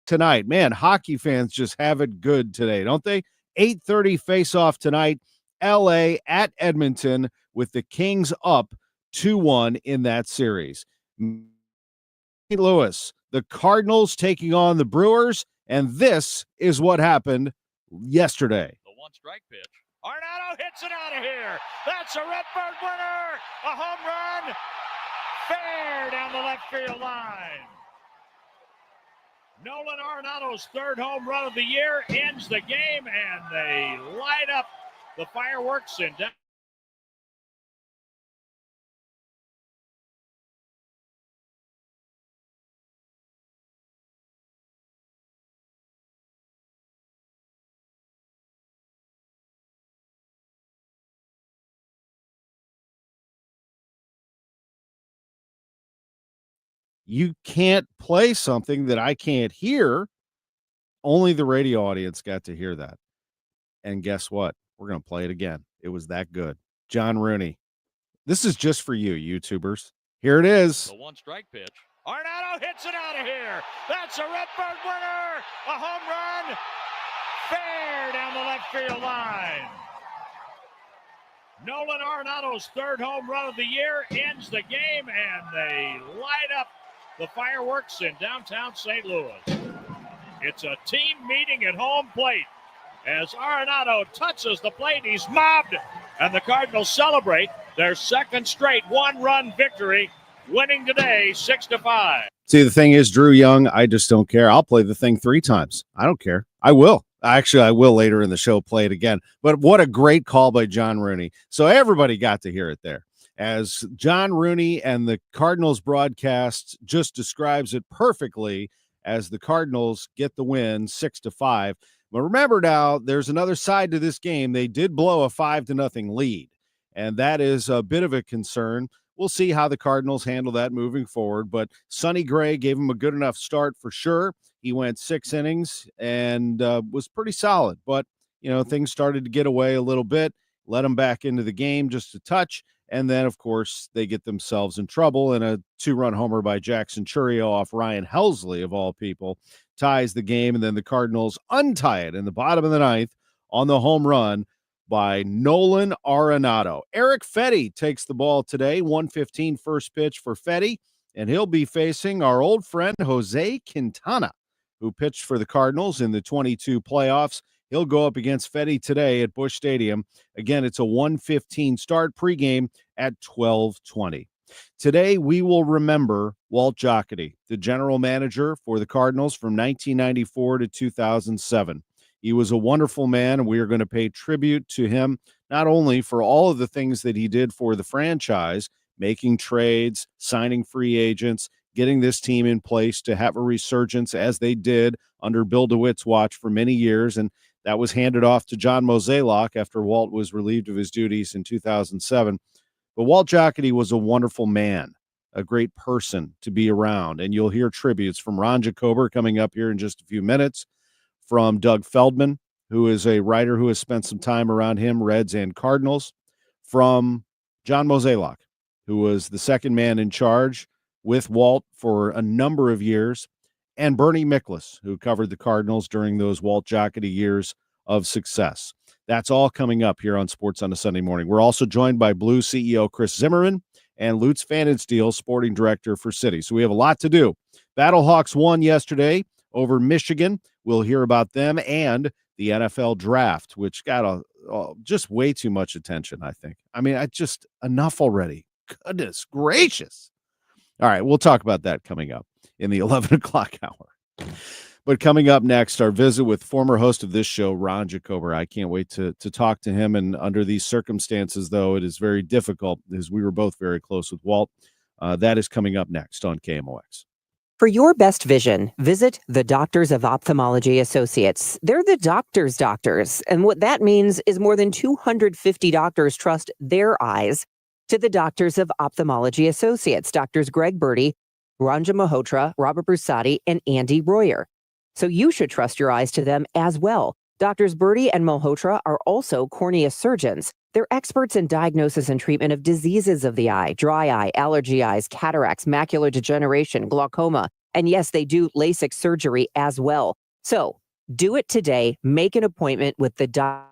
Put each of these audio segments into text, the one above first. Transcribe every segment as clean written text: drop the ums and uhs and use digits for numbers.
tonight. Man, hockey fans just have it good today, don't they? 8:30 face-off tonight. LA at Edmonton with the Kings up 2-1 in that series. St. Louis, the Cardinals taking on the Brewers, and this is what happened yesterday. The one-strike pitch. Arenado hits it out of here. That's a Redbird winner. A home run. Fair down the left field line. Nolan Arenado's third home run of the year ends the game, and they light up the fireworks in down. You can't play something that I can't hear. Only the radio audience got to hear that. And guess what? We're going to play it again. It was that good. John Rooney. This is just for you, YouTubers. Here it is. The one-strike pitch. Arenado hits it out of here. That's a Redbird winner. A home run. Fair down the left field line. Nolan Arenado's third home run of the year ends the game, and they light up the fireworks in downtown St. Louis. It's a team meeting at home plate. As Arenado touches the plate, he's mobbed, and the Cardinals celebrate their second straight one-run victory, winning today 6-5. See, the thing is, Drew Young, I just don't care. I'll play the thing 3 times. I don't care. I will. Actually, I will later in the show play it again. But what a great call by John Rooney. So everybody got to hear it there. As John Rooney and the Cardinals broadcast just describes it perfectly, as the Cardinals get the win 6-5. But remember now, there's another side to this game. They did blow a 5-0 lead, and that is a bit of a concern. We'll see how the Cardinals handle that moving forward, but Sonny Gray gave him a good enough start for sure. He went 6 innings and was pretty solid, but, you know, things started to get away a little bit, let him back into the game just a touch, and then, of course, they get themselves in trouble, and a 2-run homer by Jackson Chourio off Ryan Helsley, of all people, ties the game, and then the Cardinals untie it in the bottom of the 9th on the home run by Nolan Arenado. Eric Fetty takes the ball today, 1:15 first pitch for Fetty, and he'll be facing our old friend Jose Quintana, who pitched for the Cardinals in the 22 playoffs. He'll go up against Fetty today at Busch Stadium. Again, it's a 1:15 start, pregame at 12:20. Today, we will remember Walt Jocketty, the general manager for the Cardinals from 1994 to 2007. He was a wonderful man, and we are going to pay tribute to him, not only for all of the things that he did for the franchise, making trades, signing free agents, getting this team in place to have a resurgence as they did under Bill DeWitt's watch for many years, and that was handed off to John Mozeliak after Walt was relieved of his duties in 2007. But Walt Jocketty was a wonderful man, a great person to be around, and you'll hear tributes from Ron Jacober coming up here in just a few minutes, from Doug Feldmann, who is a writer who has spent some time around him, Reds and Cardinals, from John Mozeliak, who was the second man in charge with Walt for a number of years, and Bernie Miklasz, who covered the Cardinals during those Walt Jocketty years of success. That's all coming up here on Sports on a Sunday Morning. We're also joined by Blue CEO Chris Zimmerman and Lutz LPfannenstiel, sporting director for City. So we have a lot to do. Battlehawks won yesterday over Michigan. We'll hear about them and the NFL draft, which got just way too much attention, I think. I mean, enough already. Goodness gracious. All right, we'll talk about that coming up in the 11 o'clock hour. But coming up next, our visit with former host of this show, Ron Jacober. I can't wait to talk to him. And under these circumstances, though, it is very difficult, as we were both very close with Walt. That is coming up next on KMOX. For your best vision, visit the Doctors of Ophthalmology Associates. They're the doctors' doctors. And what that means is more than 250 doctors trust their eyes to the Doctors of Ophthalmology Associates, Doctors Greg Birdie, Ranja Malhotra, Robert Brusati, and Andy Royer. So you should trust your eyes to them as well. Doctors Birdie and Malhotra are also cornea surgeons. They're experts in diagnosis and treatment of diseases of the eye, dry eye, allergy eyes, cataracts, macular degeneration, glaucoma, And yes, they do LASIK surgery as well. So do it today. Make an appointment with the doctor.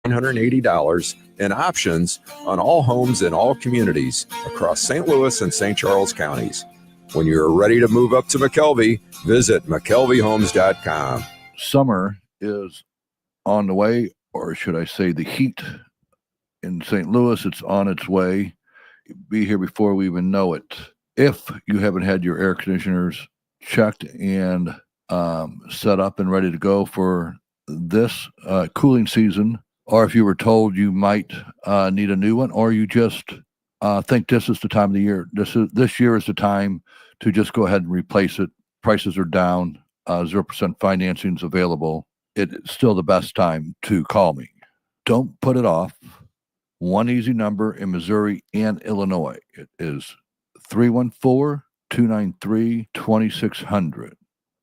$980 in options on all homes in all communities across St. Louis and St. Charles counties. When you're ready to move up to McKelvey, visit McKelveyhomes.com. Summer is on the way, or should I say the heat in St. Louis, it's on its way. Be here before we even know it. If you haven't had your air conditioners checked and set up and ready to go for this cooling season, or if you were told you might need a new one, or you just think this is the time of the year, this year is the time to just go ahead and replace it. Prices are down, 0% financing is available. It's still the best time to call me. Don't put it off. One easy number in Missouri and Illinois. It is 314-293-2600.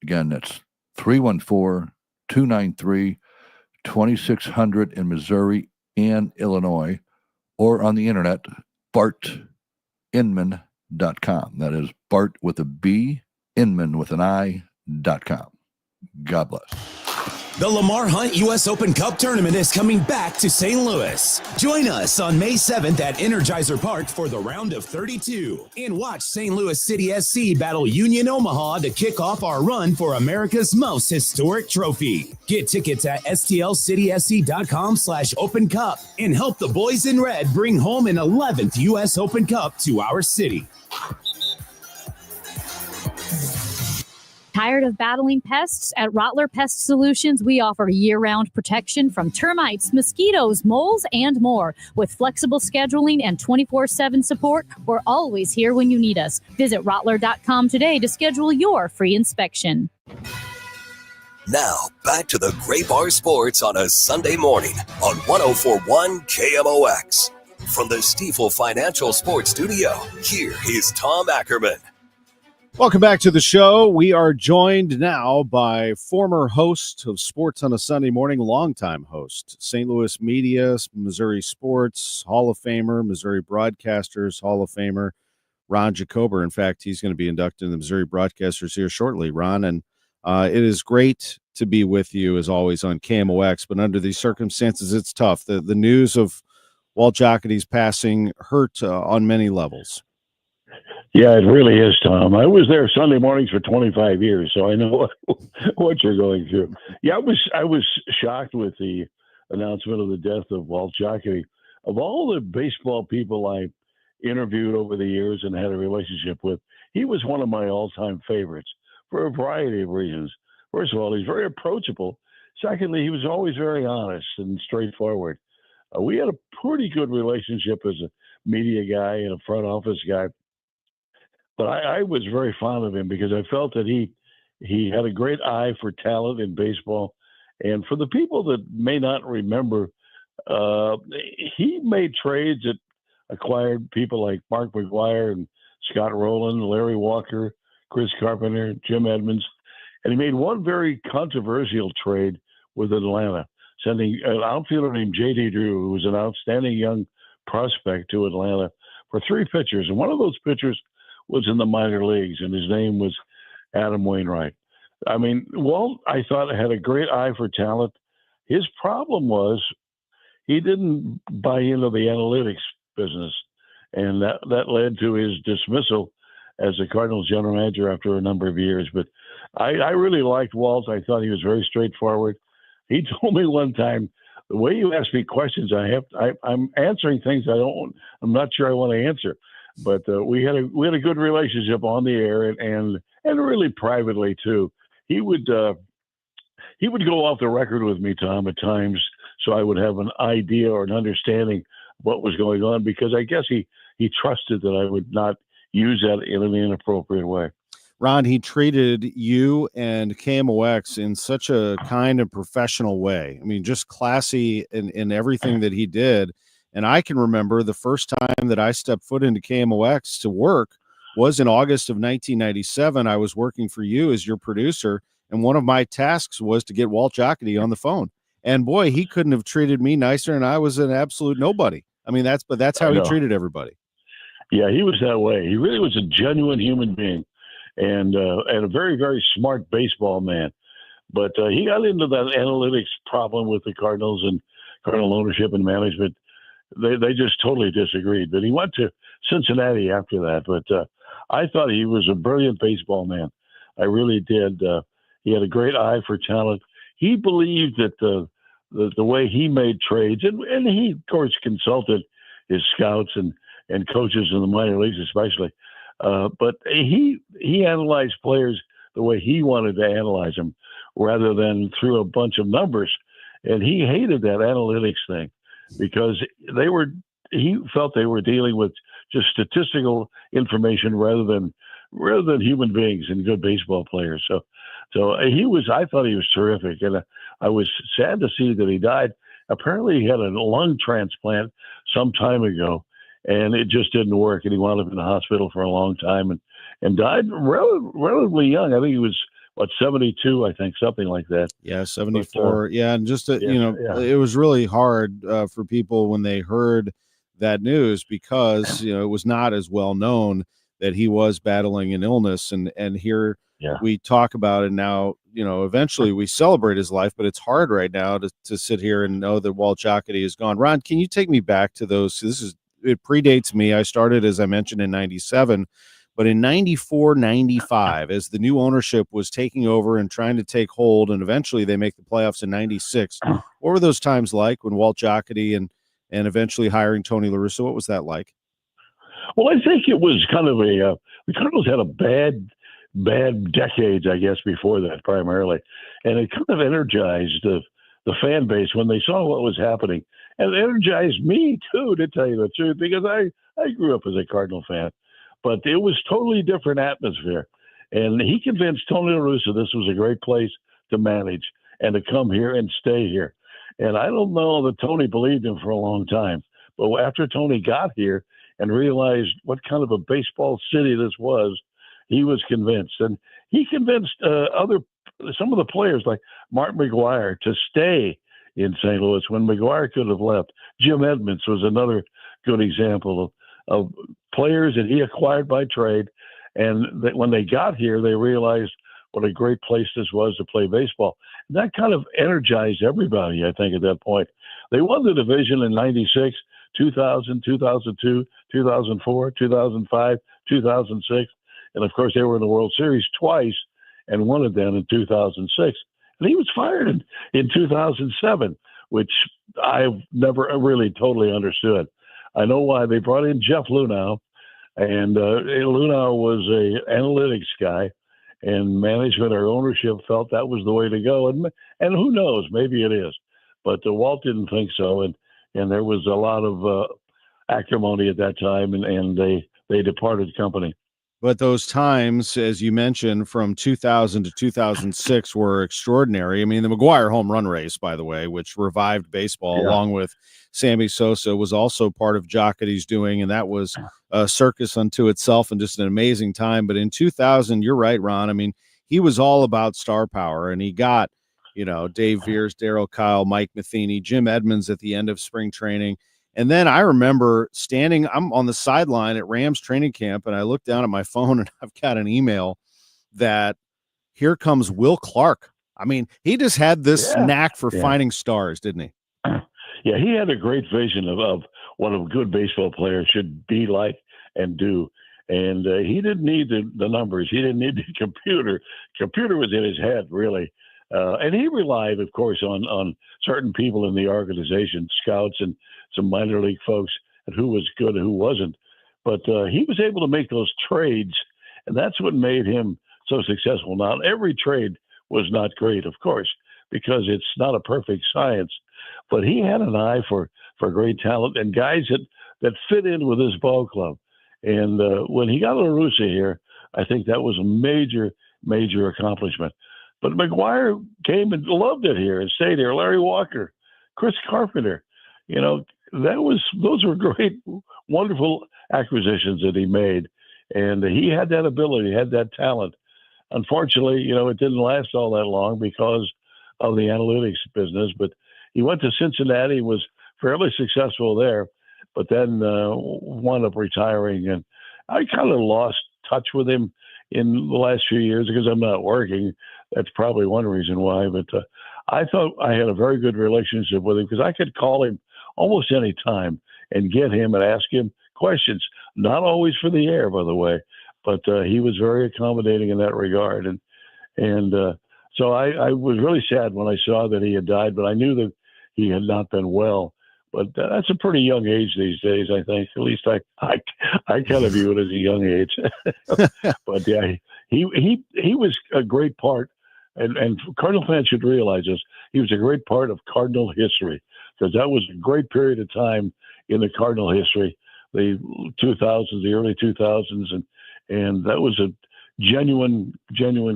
Again, that's 314-293-2600 in Missouri and Illinois, or on the internet, bartinman.com. That is Bart with a B, Inman with an I.com. God bless. The Lamar Hunt U.S. Open Cup Tournament is coming back to St. Louis. Join us on May 7th at Energizer Park for the round of 32 and watch St. Louis City SC battle Union Omaha to kick off our run for America's most historic trophy. Get tickets at stlcitysc.com/Open Cup and help the boys in red bring home an 11th U.S. Open Cup to our city. Tired of battling pests? At Rottler Pest Solutions, we offer year-round protection from termites, mosquitoes, moles, and more. With flexible scheduling and 24/7 support, we're always here when you need us. Visit Rottler.com today to schedule your free inspection. Now, back to the Gray Bar Sports on a Sunday morning on 104.1 KMOX. From the Stifel Financial Sports Studio, here is Tom Ackerman. Welcome back to the show. We are joined now by former host of Sports on a Sunday Morning, longtime host, St. Louis Media, Missouri Sports, Hall of Famer, Missouri Broadcasters, Hall of Famer, Ron Jacober. In fact, he's going to be inducted in the Missouri Broadcasters here shortly, Ron. And it is great to be with you, as always, on KMOX. But under these circumstances, it's tough. The news of Walt Jocketty's passing hurt on many levels. Yeah, it really is, Tom. I was there Sunday mornings for 25 years, so I know what you're going through. Yeah, I was shocked with the announcement of the death of Walt Jocketty. Of all the baseball people I interviewed over the years and had a relationship with, he was one of my all-time favorites for a variety of reasons. First of all, he's very approachable. Secondly, he was always very honest and straightforward. We had a pretty good relationship as a media guy and a front office guy. But I was very fond of him because I felt that he had a great eye for talent in baseball. And for the people that may not remember, he made trades that acquired people like Mark McGwire and Scott Rowland, Larry Walker, Chris Carpenter, Jim Edmonds. And he made one very controversial trade with Atlanta, sending an outfielder named J.D. Drew, who was an outstanding young prospect, to Atlanta for 3 pitchers. And one of those pitchers was in the minor leagues, and his name was Adam Wainwright. I mean, Walt, I thought, had a great eye for talent. His problem was he didn't buy into the analytics business, and that led to his dismissal as the Cardinals general manager after a number of years. But I really liked Walt. I thought he was very straightforward. He told me one time, the way you ask me questions, I'm answering things I'm not sure I want to answer. But we had a good relationship on the air and really privately too. He would go off the record with me, Tom, at times, so I would have an idea or an understanding of what was going on, because I guess he trusted that I would not use that in an inappropriate way. Ron, he treated you and KMOX in such a kind of professional way. I mean, just classy in everything that he did. And I can remember the first time that I stepped foot into KMOX to work was in August of 1997. I was working for you as your producer, and one of my tasks was to get Walt Jocketty on the phone. And boy, he couldn't have treated me nicer, and I was an absolute nobody. I mean, that's how he treated everybody. Yeah, he was that way. He really was a genuine human being, and a very, very smart baseball man. But he got into that analytics problem with the Cardinals and Cardinal ownership and management. They just totally disagreed. But he went to Cincinnati after that. But I thought he was a brilliant baseball man. I really did. He had a great eye for talent. He believed that the way he made trades, and he, of course, consulted his scouts and coaches in the minor leagues especially. But he analyzed players the way he wanted to analyze them rather than through a bunch of numbers. And he hated that analytics thing because he felt they were dealing with just statistical information rather than human beings and good baseball players. So I thought he was terrific. And I was sad to see that he died. Apparently he had a lung transplant some time ago, and it just didn't work. And he wound up in the hospital for a long time and died relatively young. I think he was, 72, I think, something like that. Yeah, 74. But, and just, it was really hard for people when they heard that news because, it was not as well known that he was battling an illness. And here we talk about it now, eventually we celebrate his life, but it's hard right now to sit here and know that Walt Jocketty is gone. Ron, can you take me back to those? It predates me. I started, as I mentioned, in 97, but in 94, 95, as the new ownership was taking over and trying to take hold, and eventually they make the playoffs in 96. What were those times like when Walt Jocketty and eventually hiring Tony La Russa? What was that like? Well, I think it was kind of the Cardinals had a bad decades, I guess, before that primarily. And it kind of energized the fan base when they saw what was happening. And it energized me, too, to tell you the truth, because I grew up as a Cardinal fan. But it was totally different atmosphere. And he convinced Tony La Russa this was a great place to manage and to come here and stay here. And I don't know that Tony believed him for a long time. But after Tony got here and realized what kind of a baseball city this was, he was convinced. And he convinced some of the players like Mark McGwire to stay in St. Louis when McGwire could have left. Jim Edmonds was another good example of players that he acquired by trade. And that when they got here, they realized what a great place this was to play baseball. And that kind of energized everybody, I think, at that point. They won the division in 96, 2000, 2002, 2004, 2005, 2006. And, of course, they were in the World Series twice and won it then in 2006. And he was fired in 2007, which I've never really totally understood. I know why. They brought in Jeff Lunau, and Lunau was an analytics guy, and management or ownership felt that was the way to go. And who knows, maybe it is. But Walt didn't think so, and there was a lot of acrimony at that time, and they departed company. But those times, as you mentioned, from 2000 to 2006 were extraordinary. I mean, the McGwire home run race, by the way, which revived baseball along with Sammy Sosa, was also part of Jocketty's doing, and that was a circus unto itself and just an amazing time. But in 2000, you're right, Ron. I mean, he was all about star power, and he got, Dave Veers, Darryl Kyle, Mike Matheny, Jim Edmonds at the end of spring training. And then I remember I'm on the sideline at Rams training camp, and I look down at my phone and I've got an email that here comes Will Clark. I mean, he just had this Yeah. knack for Yeah. finding stars, didn't he? Yeah, he had a great vision of what a good baseball player should be like and do. And he didn't need the numbers. He didn't need the computer. Computer was in his head, really. And he relied, of course, on certain people in the organization, scouts and some minor league folks, and who was good and who wasn't. But he was able to make those trades, and that's what made him so successful. Now, every trade was not great, of course, because it's not a perfect science. But he had an eye for great talent and guys that fit in with his ball club. And when he got La Russa here, I think that was a major, major accomplishment. But McGuire came and loved it here and stayed here. Larry Walker, Chris Carpenter, those were great, wonderful acquisitions that he made. And he had that ability, had that talent. Unfortunately, it didn't last all that long because of the analytics business. But he went to Cincinnati, was fairly successful there, but then wound up retiring. And I kind of lost touch with him in the last few years because I'm not working. That's probably one reason why. But I thought I had a very good relationship with him because I could call him almost any time and get him and ask him questions, not always for the air, by the way, but he was very accommodating in that regard. And so I was really sad when I saw that he had died, but I knew that he had not been well. But that's a pretty young age these days, I think. At least I kind of view it as a young age. But yeah, he was a great part, and Cardinal fans should realize this. He was a great part of Cardinal history because that was a great period of time in the Cardinal history, the 2000s, the early 2000s, and that was a genuine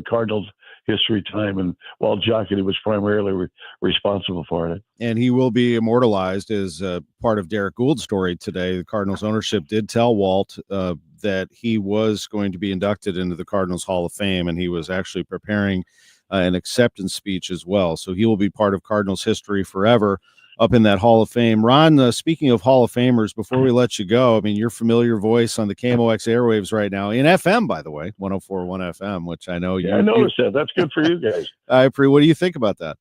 Cardinals history time, and Walt Jocketty was primarily responsible for it. And he will be immortalized as part of Derek Gould's story today. The Cardinals ownership did tell Walt that he was going to be inducted into the Cardinals Hall of Fame, and he was actually preparing an acceptance speech as well. So he will be part of Cardinals history forever up in that Hall of Fame. Ron, speaking of Hall of Famers, before we let you go, I mean, your familiar voice on the KMOX airwaves right now, in FM, by the way, 104.1 FM, which I know I noticed that. That's good for you guys. What do you think about that?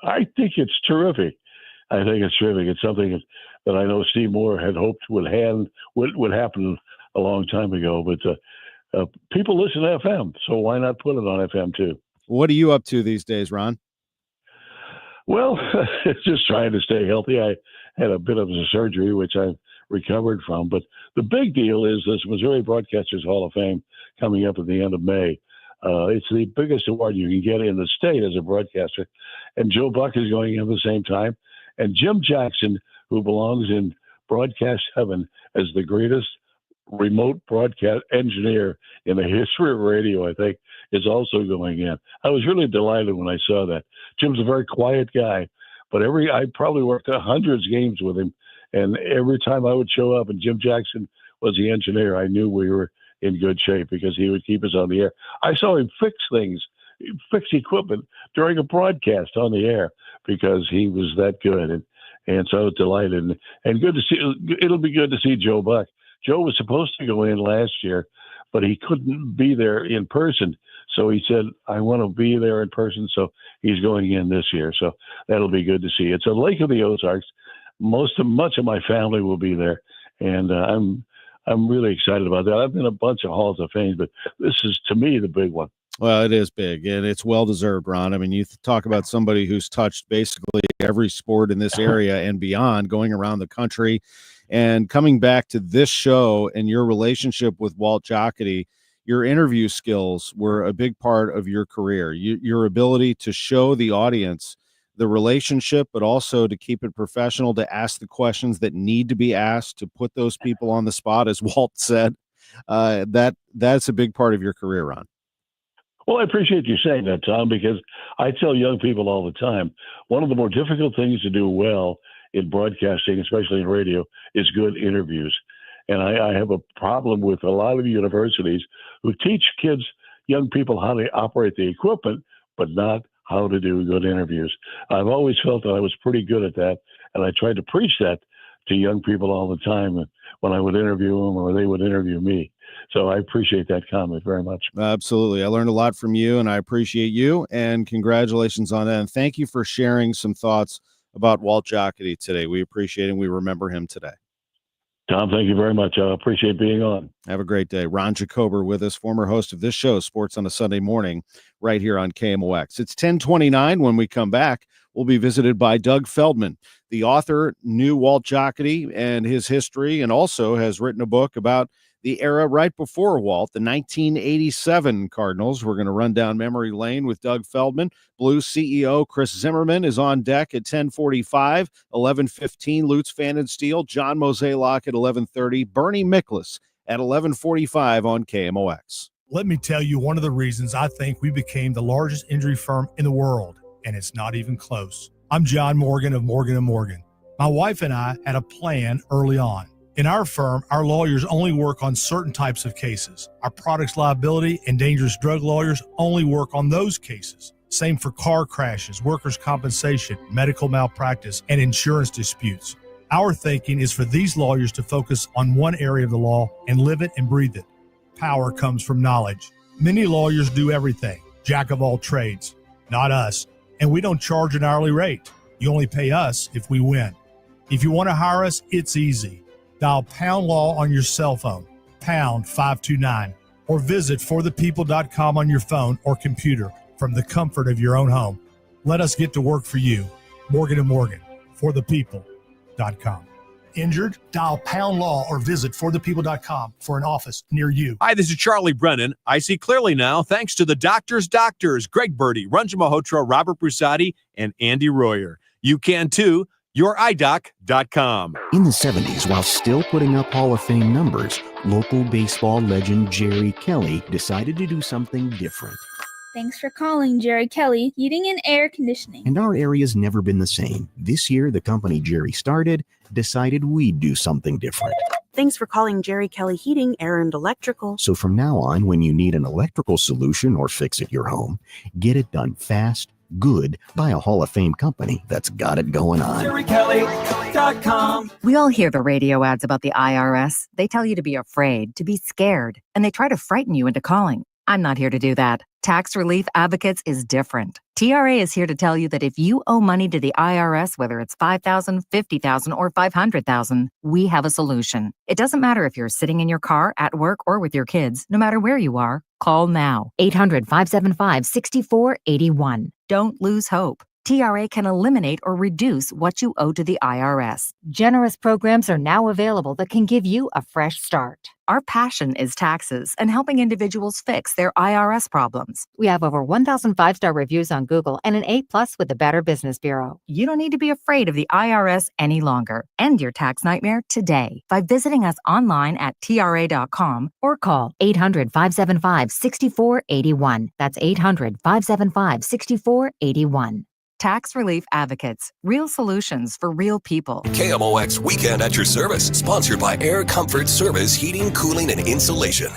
I think it's terrific. It's something that I know Steve Moore had hoped would happen a long time ago, but people listen to FM, so why not put it on FM too? What are you up to these days, Ron? Well, just trying to stay healthy. I had a bit of a surgery, which I've recovered from. But the big deal is this Missouri Broadcasters Hall of Fame coming up at the end of May. It's the biggest award you can get in the state as a broadcaster. And Joe Buck is going in at the same time. And Jim Jackson, who belongs in broadcast heaven as the greatest remote broadcast engineer in the history of radio, I think, is also going in. I was really delighted when I saw that. Jim's a very quiet guy, but I probably worked hundreds of games with him, and every time I would show up and Jim Jackson was the engineer, I knew we were in good shape because he would keep us on the air. I saw him fix equipment during a broadcast on the air because he was that good, and so I was delighted. And good to see. It'll be good to see Joe Buck. Joe was supposed to go in last year, but he couldn't be there in person. So he said, I want to be there in person. So he's going in this year. So that'll be good to see. It's a Lake of the Ozarks. Much of my family will be there. And I'm really excited about that. I've been a bunch of Halls of Fame, but this is, to me, the big one. Well, it is big, and it's well-deserved, Ron. I mean, you talk about somebody who's touched basically every sport in this area and beyond, going around the country, and coming back to this show and your relationship with Walt Jocketty. Your interview skills were a big part of your career. Your ability to show the audience the relationship, but also to keep it professional, to ask the questions that need to be asked, to put those people on the spot, as Walt said. That's a big part of your career, Ron. Well, I appreciate you saying that, Tom, because I tell young people all the time, one of the more difficult things to do well in broadcasting, especially in radio, is good interviews. And I have a problem with a lot of universities who teach kids, young people, how to operate the equipment, but not how to do good interviews. I've always felt that I was pretty good at that, and I tried to preach that to young people all the time. when I would interview them or they would interview me. So I appreciate that comment very much. Absolutely. I learned a lot from you, and I appreciate you, and congratulations on that. And thank you for sharing some thoughts about Walt Jocketty today. We appreciate it, and we remember him today. Tom, thank you very much. I appreciate being on. Have a great day. Ron Jacober with us, former host of this show, Sports on a Sunday Morning, right here on KMOX. It's 10:29. When we come back, we'll be visited by Doug Feldmann. The author knew Walt Jocketty and his history, and also has written a book about the era right before Walt, the 1987 Cardinals. We're going to run down memory lane with Doug Feldmann. Blues CEO Chris Zimmerman is on deck at 10:45, 11:15. Lutz LPfannenstiel, John Mozeliak at 11:30, Bernie Miklasz at 11:45 on KMOX. Let me tell you one of the reasons I think we became the largest injury firm in the world, and it's not even close. I'm John Morgan of Morgan & Morgan. My wife and I had a plan early on. In our firm, our lawyers only work on certain types of cases. Our products liability and dangerous drug lawyers only work on those cases. Same for car crashes, workers' compensation, medical malpractice, and insurance disputes. Our thinking is for these lawyers to focus on one area of the law and live it and breathe it. Power comes from knowledge. Many lawyers do everything, jack of all trades. Not us. And we don't charge an hourly rate. You only pay us if we win. If you want to hire us, it's easy. Dial Pound Law on your cell phone, pound 529, or visit forthepeople.com on your phone or computer from the comfort of your own home. Let us get to work for you. Morgan & Morgan, forthepeople.com. Injured? Dial Pound Law or visit forthepeople.com for an office near you. Hi, this is Charlie Brennan. I see clearly now thanks to the doctors, Greg Birdie, Ranjan Malhotra, Robert Brusati, and Andy Royer. You can too. YourEyeDoc.com. In the 70s, while still putting up Hall of Fame numbers, local baseball legend Jerry Kelly decided to do something different. Thanks for calling Jerry Kelly Heating and Air Conditioning. And our area's never been the same. This year, the company Jerry started decided we'd do something different. Thanks for calling Jerry Kelly Heating, Air, and Electrical. So from now on, when you need an electrical solution or fix at your home, get it done fast, good, by a Hall of Fame company that's got it going on. JerryKelly.com. We all hear the radio ads about the IRS. They tell you to be afraid, to be scared, and they try to frighten you into calling. I'm not here to do that. Tax Relief Advocates is different. TRA is here to tell you that if you owe money to the IRS, whether it's $5,000, $50,000, or $500,000, we have a solution. It doesn't matter if you're sitting in your car, at work, or with your kids. No matter where you are, call now. 800-575-6481. Don't lose hope. TRA can eliminate or reduce what you owe to the IRS. Generous programs are now available that can give you a fresh start. Our passion is taxes and helping individuals fix their IRS problems. We have over 1,000 5-star reviews on Google and an A+ with the Better Business Bureau. You don't need to be afraid of the IRS any longer. End your tax nightmare today by visiting us online at TRA.com or call 800-575-6481. That's 800-575-6481. Tax Relief Advocates. Real solutions for real people. KMOX Weekend at your service. Sponsored by Air Comfort Service Heating, Cooling, and Insulation.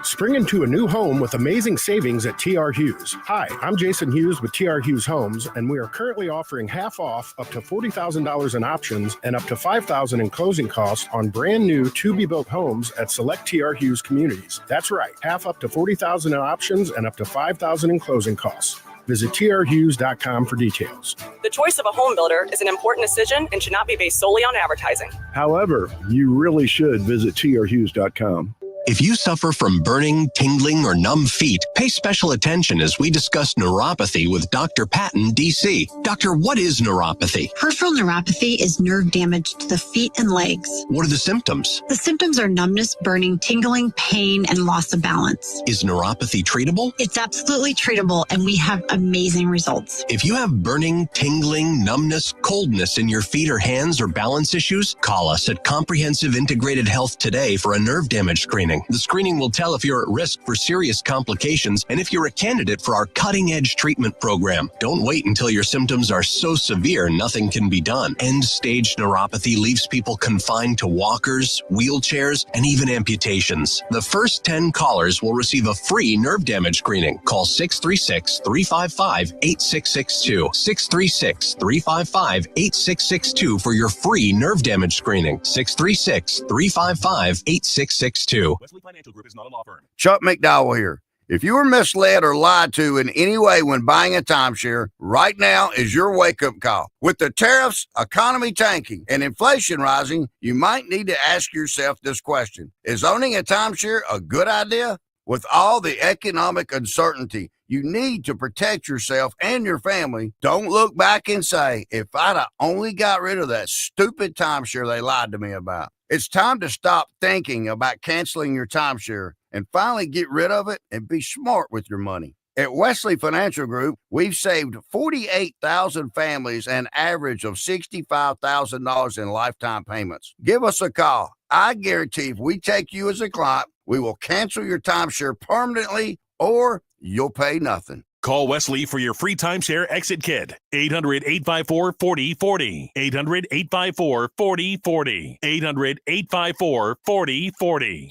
Spring into a new home with amazing savings at TR Hughes. Hi, I'm Jason Hughes with TR Hughes Homes, and we are currently offering half off up to $40,000 in options and up to $5,000 in closing costs on brand new to-be-built homes at select TR Hughes communities. That's right, half up to $40,000 in options and up to $5,000 in closing costs. Visit trhughes.com for details. The choice of a home builder is an important decision and should not be based solely on advertising. However, you really should visit trhughes.com. If you suffer from burning, tingling, or numb feet, pay special attention as we discuss neuropathy with Dr. Patton, D.C. Doctor, what is neuropathy? Peripheral neuropathy is nerve damage to the feet and legs. What are the symptoms? The symptoms are numbness, burning, tingling, pain, and loss of balance. Is neuropathy treatable? It's absolutely treatable, and we have amazing results. If you have burning, tingling, numbness, coldness in your feet or hands or balance issues, call us at Comprehensive Integrated Health today for a nerve damage screening. screening. The screening will tell if you're at risk for serious complications and if you're a candidate for our cutting-edge treatment program. Don't wait until your symptoms are so severe nothing can be done. End-stage neuropathy leaves people confined to walkers, wheelchairs, and even amputations. The first 10 callers will receive a free nerve damage screening. Call 636-355-8662. 636-355-8662 for your free nerve damage screening. 636-355-8662. Wesley Financial Group is not a law firm. Chuck McDowell here. If you were misled or lied to in any way when buying a timeshare, right now is your wake-up call. With the tariffs, economy tanking, and inflation rising, you might need to ask yourself this question. Is owning a timeshare a good idea? With all the economic uncertainty, you need to protect yourself and your family. Don't look back and say, if I'd have only got rid of that stupid timeshare they lied to me about. It's time to stop thinking about canceling your timeshare and finally get rid of it and be smart with your money. At Wesley Financial Group, we've saved 48,000 families an average of $65,000 in lifetime payments. Give us a call. I guarantee if we take you as a client, we will cancel your timeshare permanently or you'll pay nothing. Call Wesley for your free timeshare exit kit. 800-854-4040. 800-854-4040. 800-854-4040.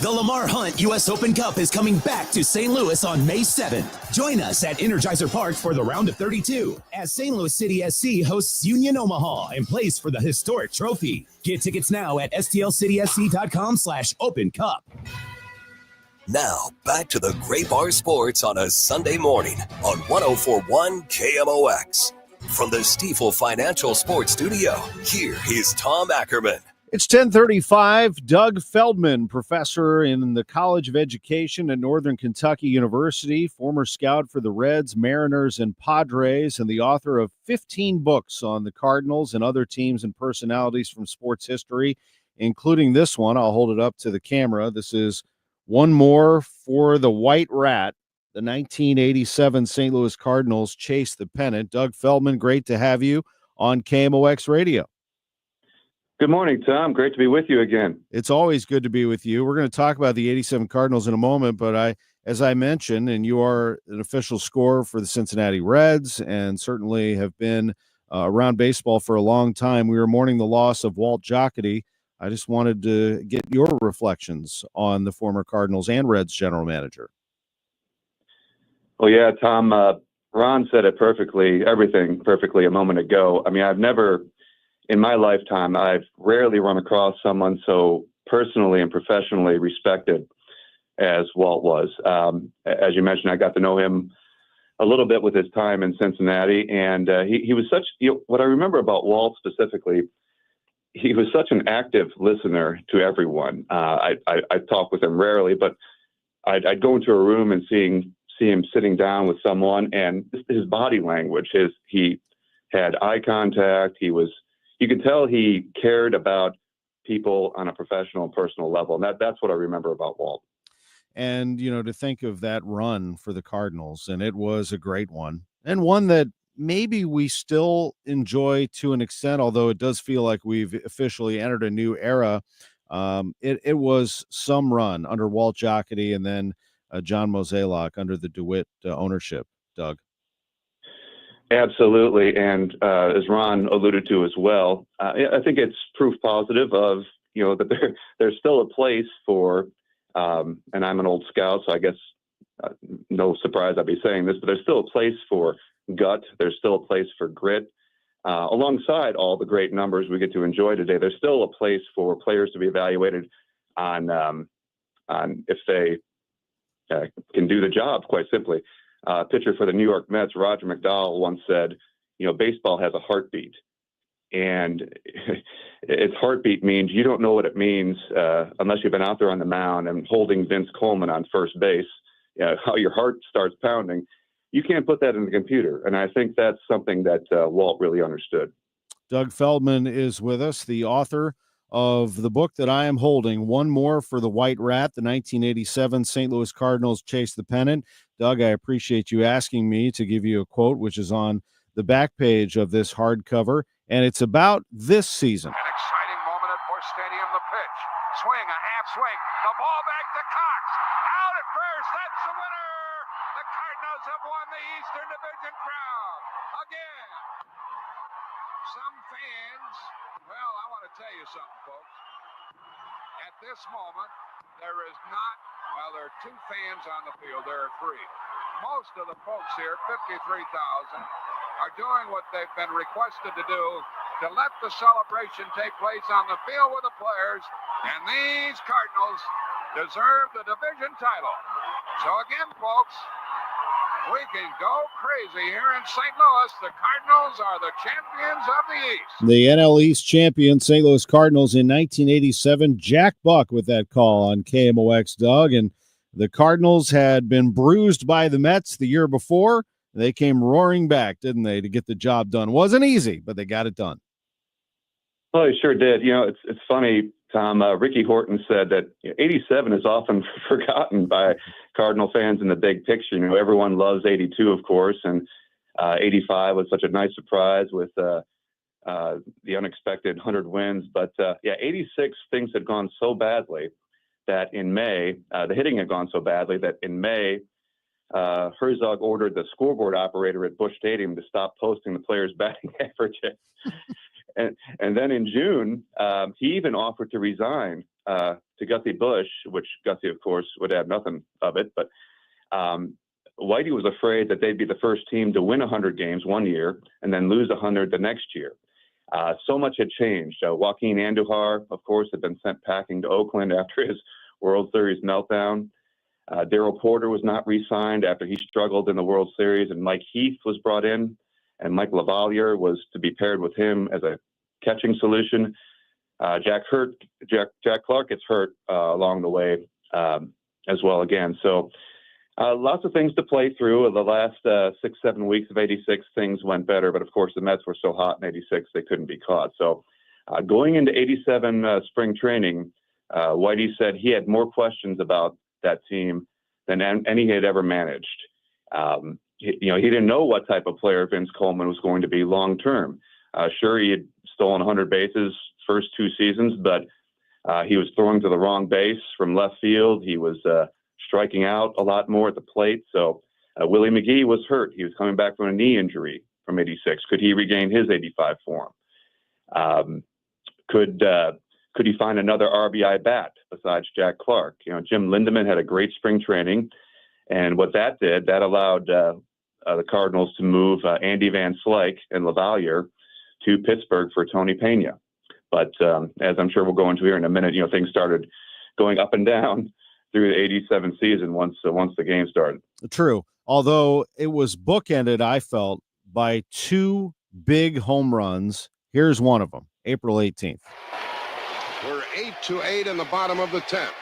The Lamar Hunt U.S. Open Cup is coming back to St. Louis on May 7th. Join us at Energizer Park for the round of 32 as St. Louis City SC hosts Union Omaha and plays for the historic trophy. Get tickets now at stlcitysc.com/Open Cup. Now, back to the Gray Bar Sports on a Sunday morning on 104.1 KMOX. From the Stifel Financial Sports Studio, here is Tom Ackerman. It's 10:35. Doug Feldmann, professor in the College of Education at Northern Kentucky University, former scout for the Reds, Mariners, and Padres, and the author of 15 books on the Cardinals and other teams and personalities from sports history, including this one. I'll hold it up to the camera. This is One More for the White Rat. The 1987 St. Louis Cardinals chased the pennant. Doug Feldmann, great to have you on KMOX Radio. Good morning, Tom. Great to be with you again. It's always good to be with you. We're going to talk about the 87 Cardinals in a moment, but as I mentioned, and you are an official scorer for the Cincinnati Reds and certainly have been around baseball for a long time. We were mourning the loss of Walt Jocketty. I just wanted to get your reflections on the former Cardinals and Reds general manager. Well, yeah, Tom, Ron said it perfectly, everything perfectly a moment ago. I mean, in my lifetime, I've rarely run across someone so personally and professionally respected as Walt was. As you mentioned, I got to know him a little bit with his time in Cincinnati, and he was such, what I remember about Walt specifically, he was such an active listener to everyone. I talk with him rarely, but I'd go into a room and see him sitting down with someone, and his body language, he had eye contact. You could tell he cared about people on a professional and personal level, and that's what I remember about Walt. And to think of that run for the Cardinals, and it was a great one, and one that maybe we still enjoy to an extent, although it does feel like we've officially entered a new era. It was some run under Walt Jocketty and then John Mozeliak under the DeWitt ownership, Doug. Absolutely. And as Ron alluded to as well, I think it's proof positive of, that there's still a place for, and I'm an old scout, so I guess no surprise I'd be saying this, but there's still a place for gut. There's still a place for grit. Alongside all the great numbers we get to enjoy today, there's still a place for players to be evaluated on if they can do the job, quite simply. Pitcher for the New York Mets, Roger McDowell, once said, baseball has a heartbeat. And its heartbeat means you don't know what it means unless you've been out there on the mound and holding Vince Coleman on first base, how your heart starts pounding. You can't put that in the computer. And I think that's something that Walt really understood. Doug Feldmann is with us, the author of the book that I am holding, One More for the White Rat, the 1987 St. Louis Cardinals chase the pennant. Doug, I appreciate you asking me to give you a quote, which is on the back page of this hardcover, and it's about this season. An exciting moment at Busch Stadium. The pitch, swing, swing, a half swing. The ball back to Cox. Out at first. That's the winner. The Cardinals have won the Eastern Division Crown again. Some fans, well, I want to tell you something, folks. At this moment, there is not, well, there are 2 fans on the field. There are 3. Most of the folks here, 53,000, are doing what they've been requested to do, to let the celebration take place on the field with the players, and these Cardinals deserve the division title. So again, folks, we can go crazy here in St. Louis. The Cardinals are the champions of the East. The NL East champion, St. Louis Cardinals in 1987. Jack Buck with that call on KMOX, Doug. And the Cardinals had been bruised by the Mets the year before. They came roaring back, didn't they, to get the job done. Wasn't easy, but they got it done. Well, he sure did. You know, it's funny, Tom. Ricky Horton said that 87 is often forgotten by Cardinal fans in the big picture. You know, everyone loves 82, of course, and 85 was such a nice surprise with the unexpected 100 wins. But, 86, things had gone so badly that in May, the hitting had gone so badly that in May, Herzog ordered the scoreboard operator at Busch Stadium to stop posting the players' batting averages. And then in June, he even offered to resign to Gussie Busch, which Gussie, of course, would have nothing of it. But Whitey was afraid that they'd be the first team to win 100 games one year and then lose 100 the next year. So much had changed. Joaquin Andujar, of course, had been sent packing to Oakland after his World Series meltdown. Darrell Porter was not re-signed after he struggled in the World Series, and Mike Heath was brought in, and Mike LaValliere was to be paired with him as a catching solution. Jack Clark gets hurt along the way as well again. So lots of things to play through. In the last 6-7 weeks of 86, things went better, but of course the Mets were so hot in 86 they couldn't be caught. So going into 87 spring training, Whitey said he had more questions about that team than any he had ever managed. He didn't know what type of player Vince Coleman was going to be long term. Sure, he had stolen 100 bases first 2 seasons, but he was throwing to the wrong base from left field. He was striking out a lot more at the plate. So Willie McGee was hurt. He was coming back from a knee injury from 86. Could he regain his 85 form? Could he find another RBI bat besides Jack Clark? You know, Jim Lindemann had a great spring training, and what that did, that allowed the Cardinals to move Andy Van Slyke and LaValliere to Pittsburgh for Tony Pena. But as I'm sure we'll go into here in a minute, things started going up and down through the 87 season once the game started. True. Although it was bookended, I felt, by 2 big home runs. Here's one of them, April 18th. We're 8-8 in the bottom of the 10th.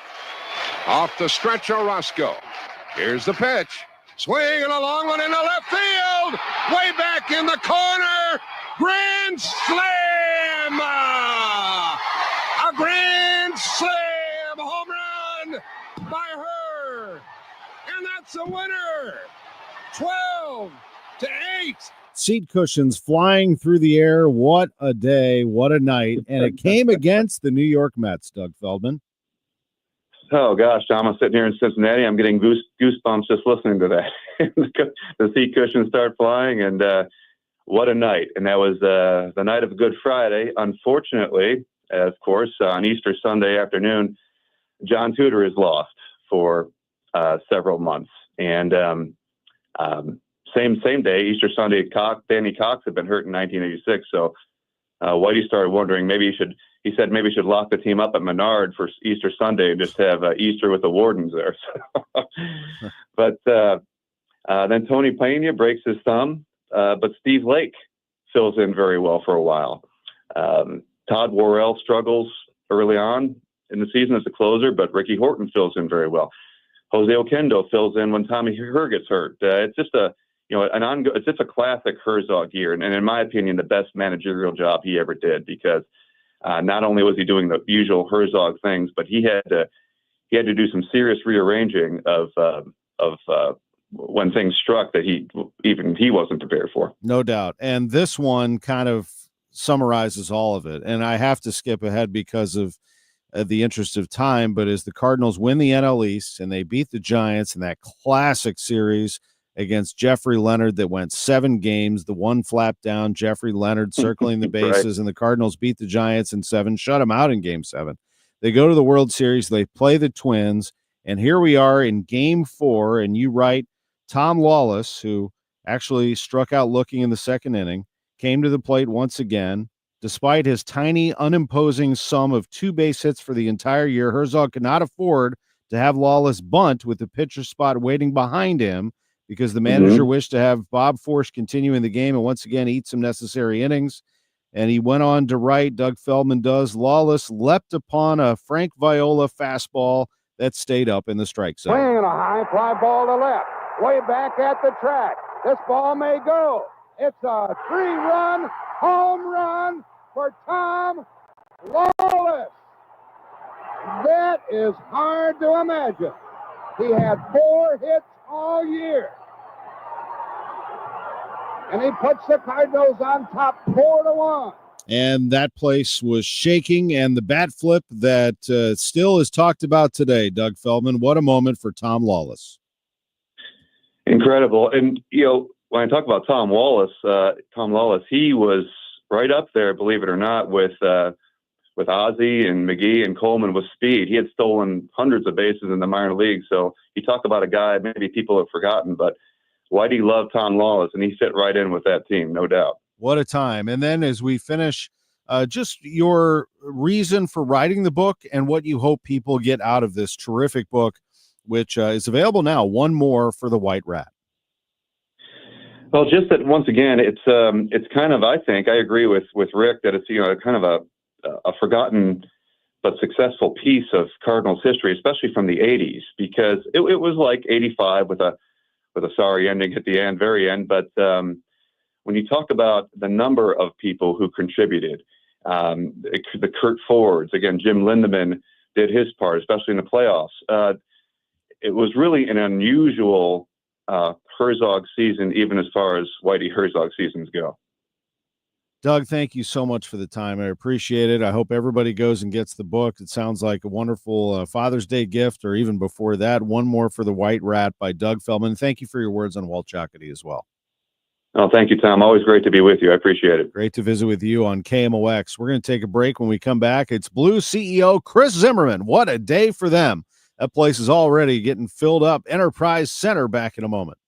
Off the stretch, Orozco. Here's the pitch. Swinging a long one into left field. Way back in the corner. Grand slam! A grand slam home run by her. And that's a winner. 12-8. Seat cushions flying through the air. What a day, what a night. And it came against the New York Mets, Doug Feldman. Oh, gosh, Tom, I'm sitting here in Cincinnati. I'm getting goosebumps just listening to that. The seat cushions start flying, and what a night. And that was the night of Good Friday. Unfortunately, of course, on Easter Sunday afternoon, John Tudor is lost for several months. And same day, Easter Sunday, Danny Cox had been hurt in 1986. So Whitey started wondering he said maybe he should lock the team up at Menard for Easter Sunday and just have Easter with the Wardens there. But then Tony Pena breaks his thumb, but Steve Lake fills in very well for a while. Todd Worrell struggles early on in the season as a closer, but Ricky Horton fills in very well. Jose Oquendo fills in when Tommy Herr gets hurt. It's just it's just a classic Herzog year, and in my opinion, the best managerial job he ever did, because not only was he doing the usual Herzog things, but he had to do some serious rearranging of when things struck that he wasn't prepared for. No doubt. And this one kind of summarizes all of it. And I have to skip ahead because of the interest of time, but as the Cardinals win the NL East and they beat the Giants in that classic series against Jeffrey Leonard that went 7 games, the one flap down, Jeffrey Leonard circling the bases, and the Cardinals beat the Giants in 7, shut them out in Game 7. They go to the World Series, they play the Twins, and here we are in Game 4, and you write Tom Lawless, who actually struck out looking in the second inning, came to the plate once again. Despite his tiny, unimposing sum of 2 base hits for the entire year, Herzog could not afford to have Lawless bunt with the pitcher spot waiting behind him because the manager wished to have Bob Forsch continue in the game and once again eat some necessary innings. And he went on to write, Doug Feldman does, Lawless leapt upon a Frank Viola fastball that stayed up in the strike zone. Swing and a high fly ball to left, way back at the track. This ball may go. It's a 3-run home run for Tom Lawless. That is hard to imagine. He had 4 hits all year. And he puts the Cardinals on top 4-1. And that place was shaking, and the bat flip that still is talked about today, Doug Feldman. What a moment for Tom Lawless. Incredible. And, when I talk about Tom Lawless, he was right up there, believe it or not, with Ozzie and McGee and Coleman with speed. He had stolen hundreds of bases in the minor leagues. So you talk about a guy maybe people have forgotten, but Whitey loved Tom Lawless, and he fit right in with that team, no doubt. What a time. And then as we finish, just your reason for writing the book and what you hope people get out of this terrific book, which is available now, One More for the White Rat. Well, just that once again, it's kind of, I think, I agree with Rick that it's kind of a forgotten but successful piece of Cardinals history, especially from the '80s, because it was like '85 with a sorry ending at the very end. But when you talk about the number of people who contributed, the Kurt Fords, again, Jim Lindemann did his part, especially in the playoffs. It was really an unusual Herzog season, even as far as Whitey Herzog seasons go. Doug, thank you so much for the time. I appreciate it. I hope everybody goes and gets the book. It sounds like a wonderful Father's Day gift, or even before that, One More for the White Rat by Doug Feldman. Thank you for your words on Walt Jocketty as well. Oh, thank you, Tom. Always great to be with you. I appreciate it. Great to visit with you on KMOX. We're going to take a break. When we come back, it's Blues CEO Chris Zimmerman. What a day for them. That place is already getting filled up. Enterprise Center back in a moment.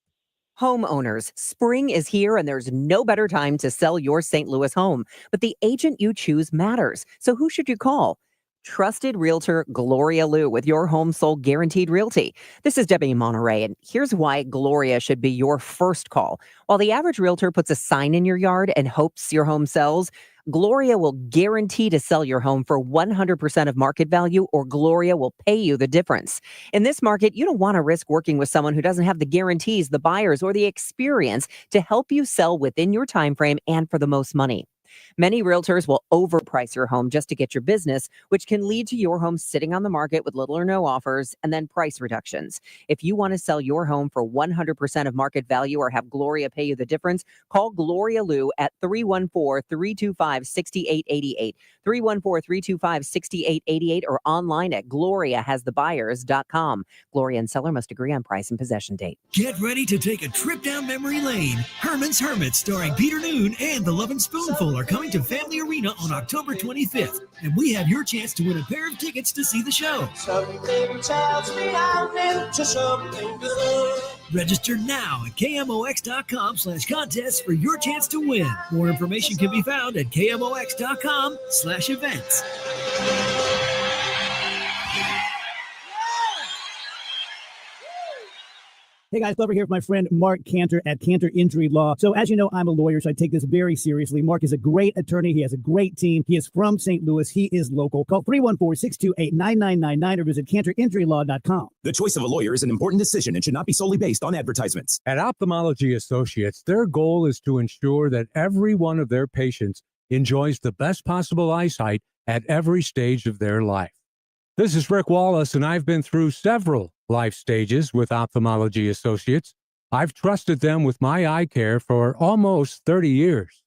Homeowners, spring is here and there's no better time to sell your St. Louis home. But the agent you choose matters. So who should you call? Trusted Realtor Gloria Liu with your home sold guaranteed realty. This is Debbie Monterey, and here's why Gloria should be your first call. While the average realtor puts a sign in your yard and hopes your home sells, Gloria will guarantee to sell your home for 100% of market value, or Gloria will pay you the difference. In this market, you don't want to risk working with someone who doesn't have the guarantees, the buyers, or the experience to help you sell within your time frame and for the most money. Many realtors will overprice your home just to get your business, which can lead to your home sitting on the market with little or no offers and then price reductions. If you want to sell your home for 100% of market value or have Gloria pay you the difference, call Gloria Liu at 314-325-6888, 314-325-6888, or online at gloriahasthebuyers.com. Gloria and seller must agree on price and possession date. Get ready to take a trip down memory lane. Herman's Hermits, starring Peter Noon and The Lovin' Spoonful, are coming to Family Arena on October 25th, and we have your chance to win a pair of tickets to see the show. Something tells me I'm into something good. Register now at KMOX.com/contests for your chance to win. More information can be found at KMOX.com/events. Hey guys, Glover here with my friend Mark Cantor at Cantor Injury Law. So as you know, I'm a lawyer, so I take this very seriously. Mark is a great attorney. He has a great team. He is from St. Louis. He is local. Call 314-628-9999 or visit cantorinjurylaw.com. The choice of a lawyer is an important decision and should not be solely based on advertisements. At Ophthalmology Associates, their goal is to ensure that every one of their patients enjoys the best possible eyesight at every stage of their life. This is Rick Wallace, and I've been through several life stages with Ophthalmology Associates. I've trusted them with my eye care for almost 30 years.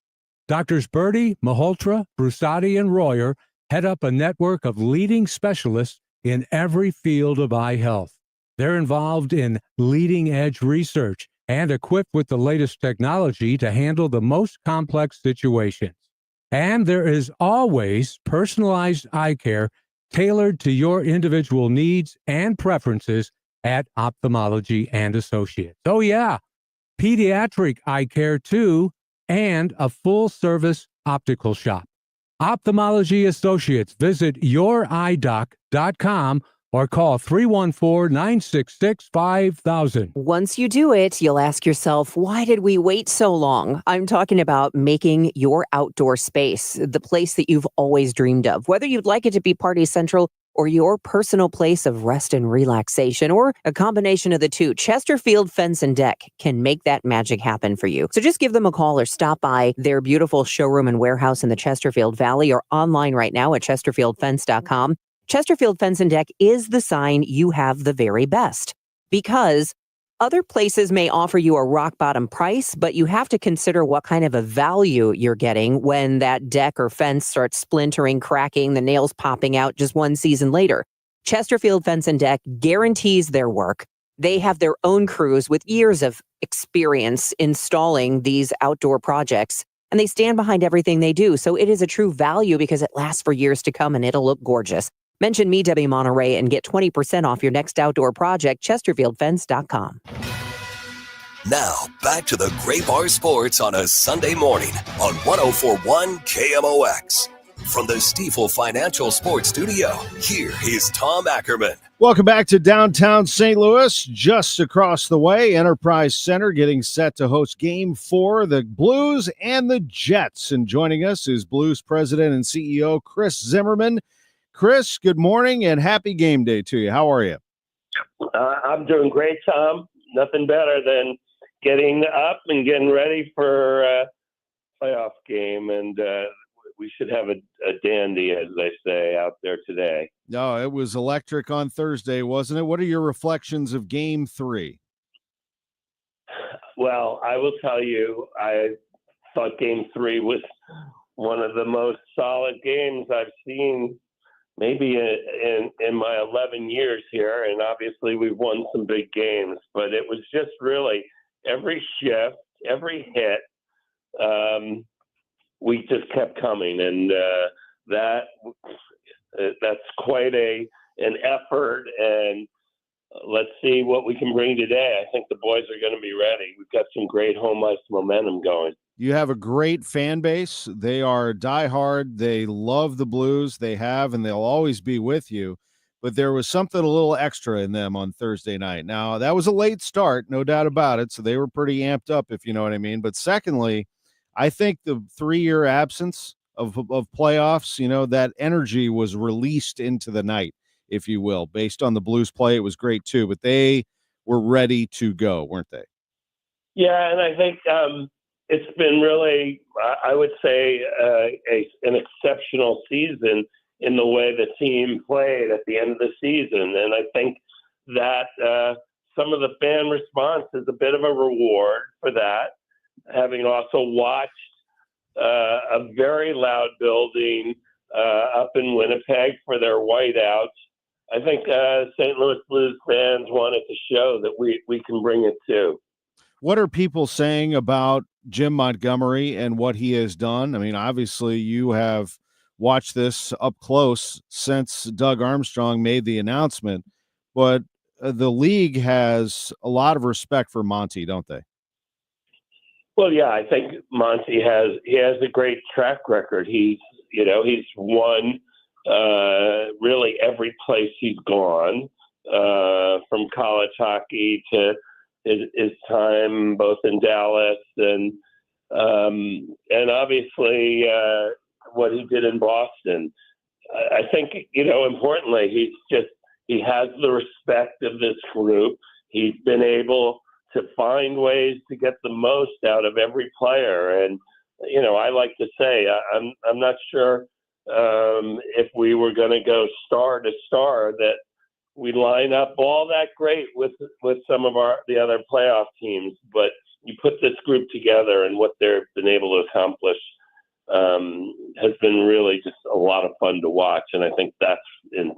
Doctors Birdie, Malhotra, Brusati, and Royer head up a network of leading specialists in every field of eye health. They're involved in leading-edge research and equipped with the latest technology to handle the most complex situations. And there is always personalized eye care tailored to your individual needs and preferences at Ophthalmology and Associates. Oh yeah, pediatric eye care too, and a full-service optical shop. Ophthalmology Associates. Visit youridoc.com or call 314-966-5000. Once you do it, you'll ask yourself, why did we wait so long? I'm talking about making your outdoor space the place that you've always dreamed of, whether you'd like it to be party central or your personal place of rest and relaxation, or a combination of the two. Chesterfield Fence and Deck can make that magic happen for you. So just give them a call or stop by their beautiful showroom and warehouse in the Chesterfield Valley, or online right now at chesterfieldfence.com. Chesterfield Fence and Deck is the sign you have the very best, because other places may offer you a rock bottom price, but you have to consider what kind of a value you're getting when that deck or fence starts splintering, cracking, the nails popping out just one season later. Chesterfield Fence and Deck guarantees their work. They have their own crews with years of experience installing these outdoor projects, and they stand behind everything they do. So it is a true value because it lasts for years to come and it'll look gorgeous. Mention me, Debbie Monterey, and get 20% off your next outdoor project, chesterfieldfence.com. Now, back to the Gray Bar Sports on a Sunday morning on 104.1 KMOX. From the Stifel Financial Sports Studio, here is Tom Ackerman. Welcome back to downtown St. Louis. Just across the way, Enterprise Center getting set to host Game 4, the Blues and the Jets. And joining us is Blues President and CEO Chris Zimmerman. Chris, good morning and happy game day to you. How are you? I'm doing great, Tom. Nothing better than getting up and getting ready for a playoff game. And we should have a dandy, as they say, out there today. No, it was electric on Thursday, wasn't it? What are your reflections of Game 3? Well, I will tell you, I thought Game 3 was one of the most solid games I've seen maybe in my 11 years here, and obviously we've won some big games, but it was just really every shift, every hit, we just kept coming, and that's quite an effort, and let's see what we can bring today. I think the boys are going to be ready. We've got some great home ice momentum going. You have a great fan base. They are diehard. They love the Blues. They have, and they'll always be with you. But there was something a little extra in them on Thursday night. Now, that was a late start, no doubt about it. So they were pretty amped up, if you know what I mean. But secondly, I think the 3-year absence of playoffs, you know, that energy was released into the night, if you will. Based on the Blues play, it was great too. But they were ready to go, weren't they? Yeah, and I think it's been really, I would say, an exceptional season in the way the team played at the end of the season. And I think that some of the fan response is a bit of a reward for that, having also watched a very loud building up in Winnipeg for their whiteouts. I think St. Louis Blues fans wanted to show that we can bring it too. What are people saying about Jim Montgomery and what he has done? I mean, obviously you have watched this up close since Doug Armstrong made the announcement, but the league has a lot of respect for Monty, don't they? Well, yeah, I think Monty has a great track record. He's won really every place he's gone, from college hockey to his time both in Dallas and obviously what he did in Boston. I think, importantly, he has the respect of this group. He's been able to find ways to get the most out of every player. And, I like to say, I'm not sure if we were going to go star to star that we line up all that great with some of the other playoff teams, but you put this group together and what they've been able to accomplish has been really just a lot of fun to watch. And I think that's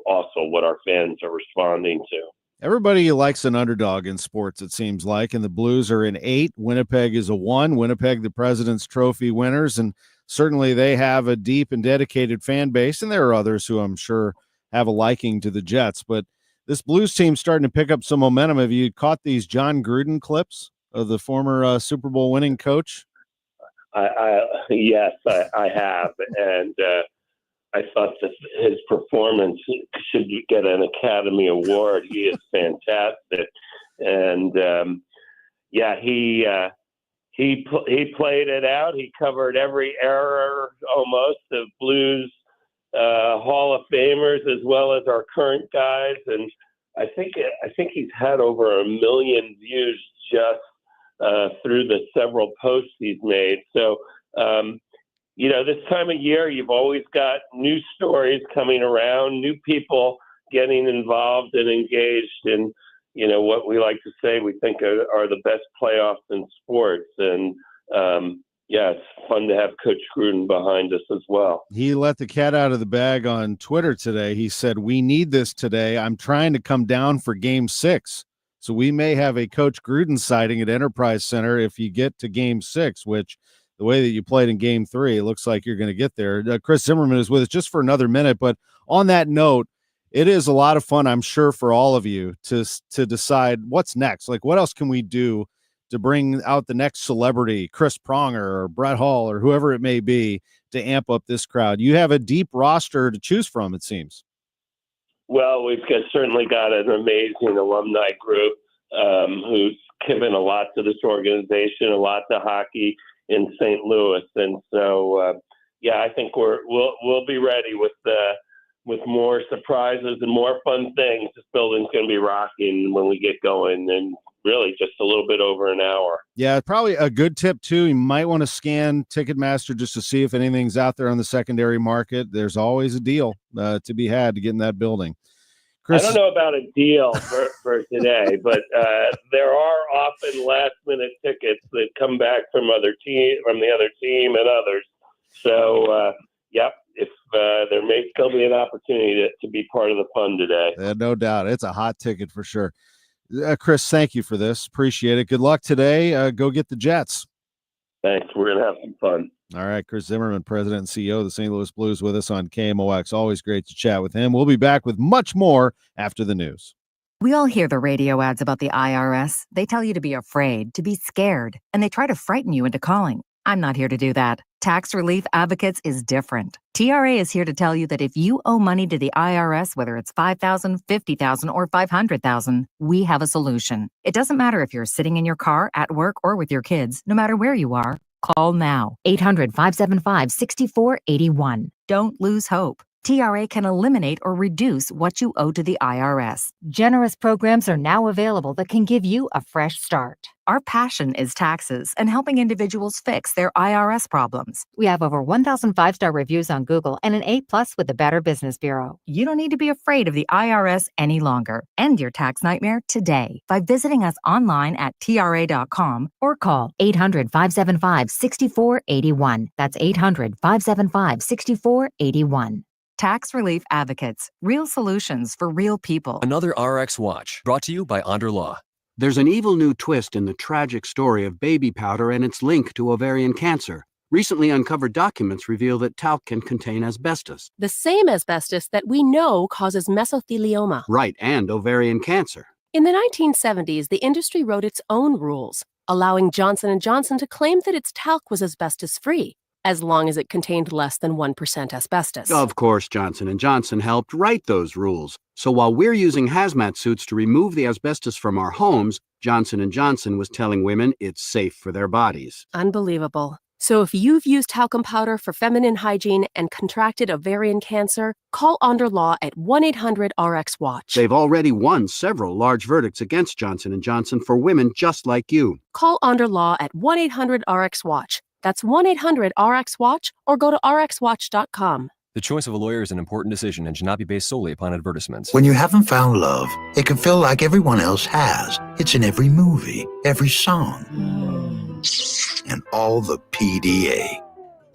also what our fans are responding to. Everybody likes an underdog in sports, it seems like, and the Blues are an 8. Winnipeg is a 1. Winnipeg, the President's Trophy winners, and certainly they have a deep and dedicated fan base, and there are others who I'm sure have a liking to the Jets. But this Blues team's starting to pick up some momentum. Have you caught these John Gruden clips of the former Super Bowl winning coach? Yes, I have, and I thought that his performance should get an Academy Award. He is fantastic, and he played it out. He covered every error almost of Blues Hall of Famers as well as our current guys, and I think he's had over 1 million views just through the several posts he's made. So. This time of year, you've always got new stories coming around, new people getting involved and engaged in, what we like to say we think are the best playoffs in sports. And, it's fun to have Coach Gruden behind us as well. He let the cat out of the bag on Twitter today. He said, "We need this today. I'm trying to come down for Game 6. So we may have a Coach Gruden sighting at Enterprise Center if you get to Game 6, which – the way that you played in Game 3, it looks like you're going to get there." Chris Zimmerman is with us just for another minute. But on that note, it is a lot of fun, I'm sure, for all of you to decide what's next. Like, what else can we do to bring out the next celebrity, Chris Pronger or Brett Hall or whoever it may be, to amp up this crowd? You have a deep roster to choose from, it seems. Well, we've certainly got an amazing alumni group who's given a lot to this organization, a lot to hockey in St. Louis, and so I think we'll be ready with more surprises and more fun things. This building's going to be rocking when we get going, and really just a little bit over an hour. Yeah, probably a good tip too. You might want to scan Ticketmaster just to see if anything's out there on the secondary market. There's always a deal to be had to get in that building. Chris, I don't know about a deal for today, but there are often last-minute tickets that come back from the other team and others. So, if there may still be an opportunity to be part of the fun today. No doubt. It's a hot ticket for sure. Chris, thank you for this. Appreciate it. Good luck today. Go get the Jets. Thanks. We're going to have some fun. All right, Chris Zimmerman, President and CEO of the St. Louis Blues, with us on KMOX. Always great to chat with him. We'll be back with much more after the news. We all hear the radio ads about the IRS. They tell you to be afraid, to be scared, and they try to frighten you into calling. I'm not here to do that. Tax Relief Advocates is different. TRA is here to tell you that if you owe money to the IRS, whether it's $5,000, $50,000, or $500,000, we have a solution. It doesn't matter if you're sitting in your car, at work, or with your kids. No matter where you are, call now. 800-575-6481. Don't lose hope. TRA can eliminate or reduce what you owe to the IRS. Generous programs are now available that can give you a fresh start. Our passion is taxes and helping individuals fix their IRS problems. We have over 1,000 5-star reviews on Google and an A+ with the Better Business Bureau. You don't need to be afraid of the IRS any longer. End your tax nightmare today by visiting us online at TRA.com or call 800-575-6481. That's 800-575-6481. Tax Relief Advocates. Real solutions for real people. Another RX Watch, brought to you by Onder Law. There's an evil new twist in the tragic story of baby powder and its link to ovarian cancer. Recently uncovered documents reveal that talc can contain asbestos. The same asbestos that we know causes mesothelioma. Right, and ovarian cancer. In the 1970s, the industry wrote its own rules, allowing Johnson & Johnson to claim that its talc was asbestos-free, as long as it contained less than 1% asbestos. Of course, Johnson & Johnson helped write those rules. So while we're using hazmat suits to remove the asbestos from our homes, Johnson & Johnson was telling women it's safe for their bodies. Unbelievable. So if you've used talcum powder for feminine hygiene and contracted ovarian cancer, call Onder Law at 1-800-RX-WATCH. They've already won several large verdicts against Johnson & Johnson for women just like you. Call Onder Law at 1-800-RX-WATCH. That's 1-800-RX-WATCH or go to rxwatch.com. The choice of a lawyer is an important decision and should not be based solely upon advertisements. When you haven't found love, it can feel like everyone else has. It's in every movie, every song, and all the PDA.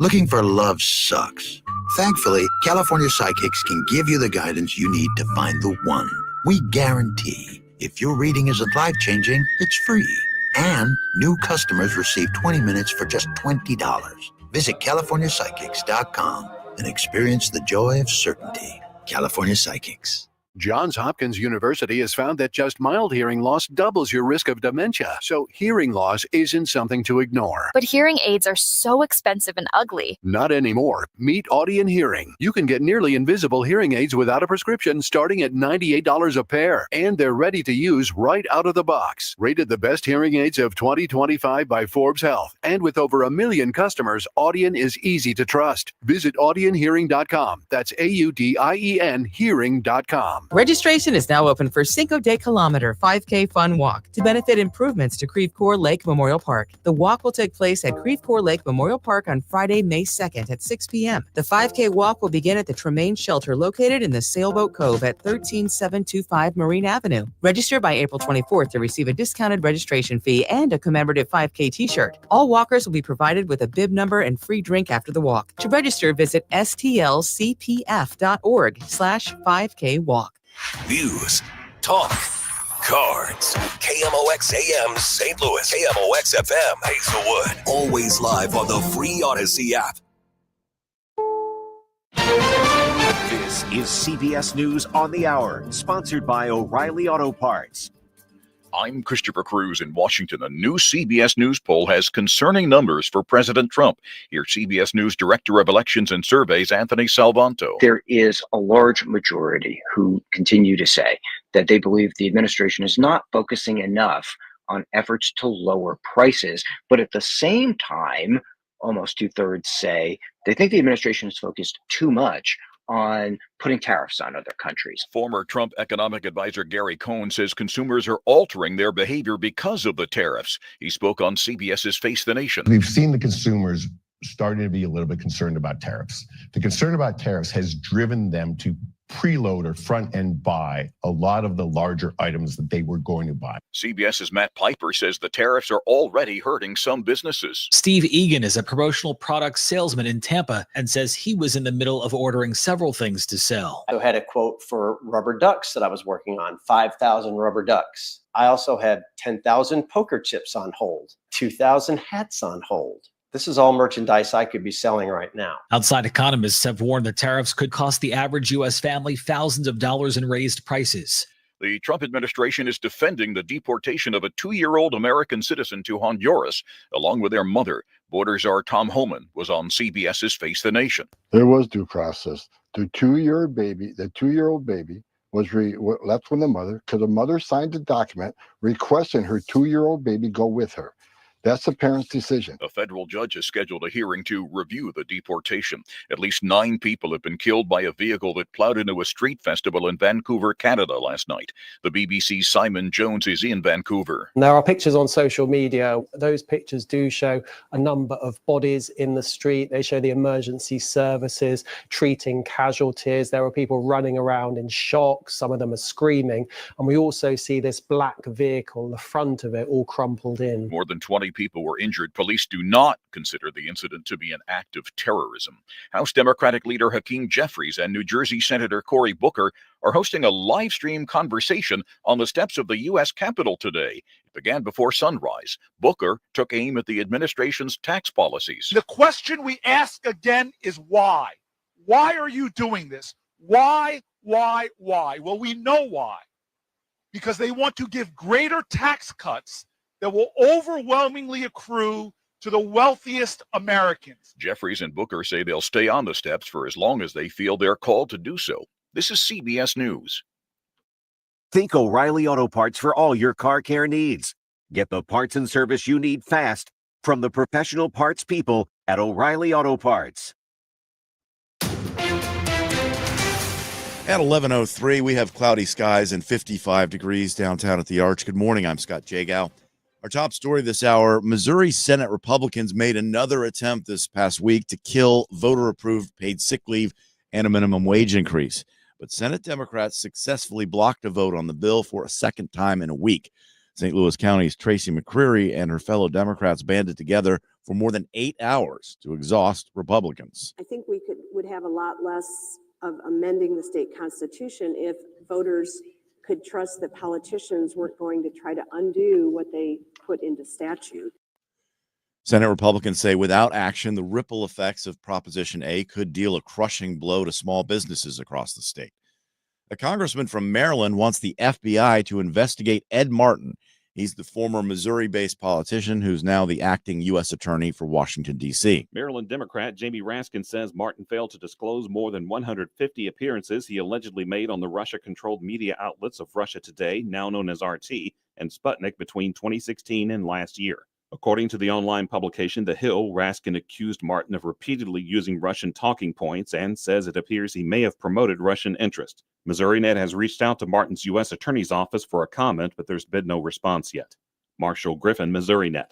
Looking for love sucks. Thankfully, California Psychics can give you the guidance you need to find the one. We guarantee if your reading isn't life-changing, it's free. And new customers receive 20 minutes for just $20. Visit CaliforniaPsychics.com and experience the joy of certainty. California Psychics. Johns Hopkins University has found that just mild hearing loss doubles your risk of dementia, so hearing loss isn't something to ignore. But hearing aids are so expensive and ugly. Not anymore. Meet Audien Hearing. You can get nearly invisible hearing aids without a prescription starting at $98 a pair, and they're ready to use right out of the box. Rated the best hearing aids of 2025 by Forbes Health, and with over 1 million customers, Audien is easy to trust. Visit audienhearing.com. That's AUDIEN hearing.com. Registration is now open for Cinco de Kilometer 5K Fun Walk to benefit improvements to Creve Coeur Lake Memorial Park. The walk will take place at Creve Coeur Lake Memorial Park on Friday, May 2nd at 6 p.m. The 5K walk will begin at the Tremaine Shelter located in the Sailboat Cove at 13725 Marine Avenue. Register by April 24th to receive a discounted registration fee and a commemorative 5K t-shirt. All walkers will be provided with a bib number and free drink after the walk. To register, visit stlcpf.org/5K walk. News, talk, cards. KMOX AM St. Louis. KMOX FM Hazelwood. Always live on the free Odyssey app. This is CBS News on the Hour, sponsored by O'Reilly Auto Parts. I'm Christopher Cruz in Washington. A new CBS News poll has concerning numbers for President Trump. Here's CBS News Director of Elections and Surveys, Anthony Salvanto. There is a large majority who continue to say that they believe the administration is not focusing enough on efforts to lower prices. But at the same time, almost 2/3 say they think the administration is focused too much on putting tariffs on other countries. Former Trump economic advisor Gary Cohn says consumers are altering their behavior because of the tariffs. He spoke on CBS's Face the Nation. We've seen the consumers starting to be a little bit concerned about tariffs. The concern about tariffs has driven them to preload or front end buy a lot of the larger items that they were going to buy. CBS's Matt Piper says the tariffs are already hurting some businesses. Steve Egan is a promotional product salesman in Tampa and says he was in the middle of ordering several things to sell. I had a quote for rubber ducks that I was working on, 5,000 rubber ducks. I also had 10,000 poker chips on hold, 2,000 hats on hold. This is all merchandise I could be selling right now. Outside economists have warned the tariffs could cost the average U.S. family thousands of dollars in raised prices. The Trump administration is defending the deportation of a 2-year-old American citizen to Honduras, along with their mother. Border czar Tom Homan was on CBS's Face the Nation. There was due process. The 2-year-old baby was left with the mother because the mother signed a document requesting her 2-year-old baby go with her. That's the parent's decision. A federal judge has scheduled a hearing to review the deportation. At least 9 people have been killed by a vehicle that plowed into a street festival in Vancouver, Canada last night. The BBC's Simon Jones is in Vancouver. There are pictures on social media. Those pictures do show a number of bodies in the street. They show the emergency services treating casualties. There are people running around in shock. Some of them are screaming. And we also see this black vehicle, the front of it all crumpled in. More than 20 people were injured. Police do not consider the incident to be an act of terrorism. House Democratic leader Hakeem Jeffries and New Jersey Senator Cory Booker are hosting a live stream conversation on the steps of the U.S. Capitol today. It began before sunrise. Booker took aim at the administration's tax policies. The question we ask again is why? Why are you doing this? Why? Well, we know why. Because they want to give greater tax cuts that will overwhelmingly accrue to the wealthiest Americans. Jeffries and Booker say they'll stay on the steps for as long as they feel they're called to do so. This is CBS News. Think O'Reilly Auto Parts for all your car care needs. Get the parts and service you need fast from the professional parts people at O'Reilly Auto Parts. At 11:03, we have cloudy skies and 55 degrees downtown at the Arch. Good morning. I'm Scott Jagow. Our top story this hour, Missouri Senate Republicans made another attempt this past week to kill voter-approved paid sick leave and a minimum wage increase. But Senate Democrats successfully blocked a vote on the bill for a second time in a week. St. Louis County's Tracy McCreary and her fellow Democrats banded together for more than 8 hours to exhaust Republicans. I think we would have a lot less of amending the state constitution if voters could trust that politicians weren't going to try to undo what they put into statute. Senate Republicans say without action, the ripple effects of Proposition A could deal a crushing blow to small businesses across the state. A congressman from Maryland wants the FBI to investigate Ed Martin. He's the former Missouri-based politician who's now the acting U.S. attorney for Washington, D.C. Maryland Democrat Jamie Raskin says Martin failed to disclose more than 150 appearances he allegedly made on the Russia-controlled media outlets of Russia Today, now known as RT, and Sputnik between 2016 and last year. According to the online publication The Hill, Raskin accused Martin of repeatedly using Russian talking points and says it appears he may have promoted Russian interest. MissouriNet has reached out to Martin's U.S. Attorney's Office for a comment, but there's been no response yet. Marshall Griffin, MissouriNet.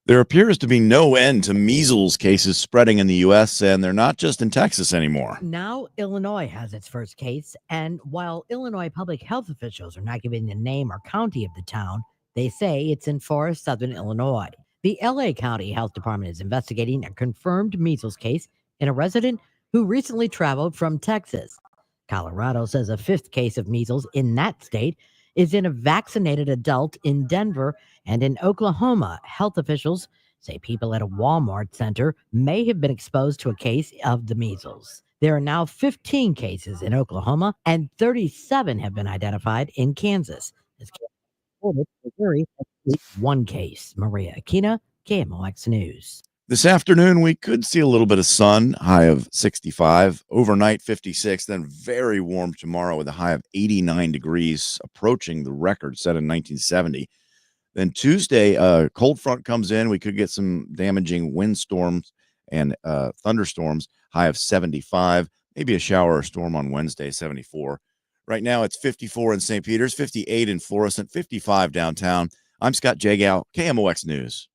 There appears to be no end to measles cases spreading in the U.S., and they're not just in Texas anymore. Now Illinois has its first case, and while Illinois public health officials are not giving the name or county of the town, they say it's in Forest, Southern Illinois. The L.A. County Health Department is investigating a confirmed measles case in a resident who recently traveled from Texas. Colorado says a fifth case of measles in that state is in a vaccinated adult in Denver, and in Oklahoma, health officials say people at a Walmart center may have been exposed to a case of the measles. There are now 15 cases in Oklahoma, and 37 have been identified in Kansas. Missouri has one case. Maria Aquina, KMOX News. This afternoon, we could see a little bit of sun, high of 65, overnight 56, then very warm tomorrow with a high of 89 degrees, approaching the record set in 1970. Then Tuesday, a cold front comes in. We could get some damaging windstorms and thunderstorms, high of 75, maybe a shower or storm on Wednesday, 74. Right now, it's 54 in St. Peters, 58 in Florissant, 55 downtown. I'm Scott Jagow, KMOX News.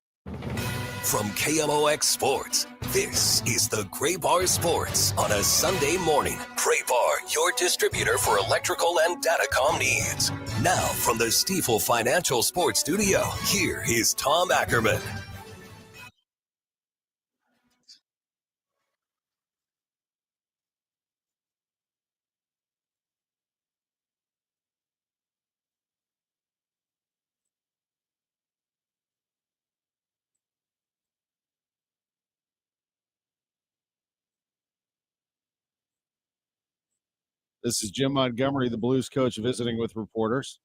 From KMOX Sports, this is the Gray Bar Sports on a Sunday morning. Gray Bar, your distributor for electrical and datacom needs. Now, from the Stifel Financial Sports Studio, here is Tom Ackerman. This is Jim Montgomery, the Blues coach, visiting with reporters.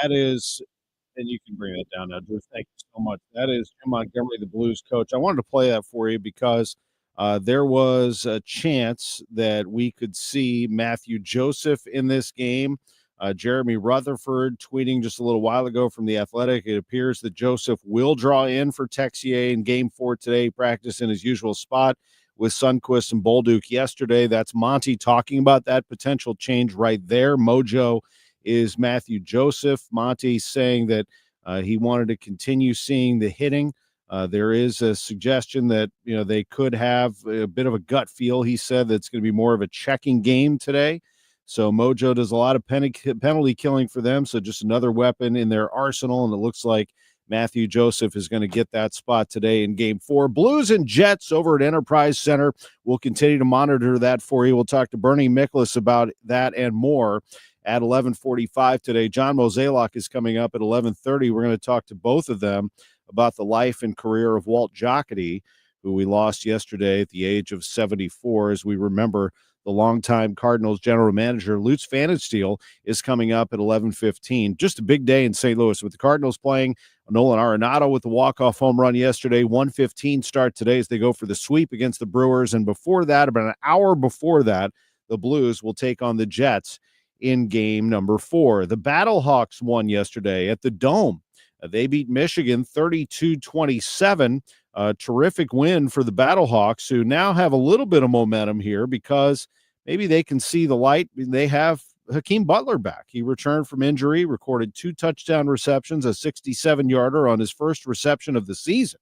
That is, and you can bring that down now, Drew. Thank you so much. That is Jim Montgomery, the Blues coach. I wanted to play that for you because there was a chance that we could see Matthew Joseph in this game. Jeremy Rutherford tweeting just a little while ago from The Athletic. It appears that Joseph will draw in for Texier in Game 4 today, practice in his usual spot with Sundquist and Bolduc yesterday. That's Monty talking about that potential change right there. Mojo is Matthew Joseph. Monty saying that he wanted to continue seeing the hitting. There is a suggestion that, they could have a bit of a gut feel. He said that it's going to be more of a checking game today. So Mojo does a lot of penalty killing for them. So just another weapon in their arsenal. And it looks like Matthew Joseph is going to get that spot today in Game 4. Blues and Jets over at Enterprise Center. We'll continue to monitor that for you. We'll talk to Bernie Miklasz about that and more at 11:45 today. John Mozeliak is coming up at 11:30. We're going to talk to both of them about the life and career of Walt Jocketty, who we lost yesterday at the age of 74. As we remember, the longtime Cardinals general manager, Lutz LPfannenstiel, is coming up at 11:15. Just a big day in St. Louis with the Cardinals playing. Nolan Arenado with the walk-off home run yesterday. 1:15 start today as they go for the sweep against the Brewers. And before that, about an hour before that, the Blues will take on the Jets in game number 4. The Battlehawks won yesterday at the Dome. They beat Michigan 32-27. A terrific win for the Battlehawks, who now have a little bit of momentum here because maybe they can see the light. They have Hakeem Butler back. He returned from injury, recorded 2 touchdown receptions, a 67-yarder on his first reception of the season.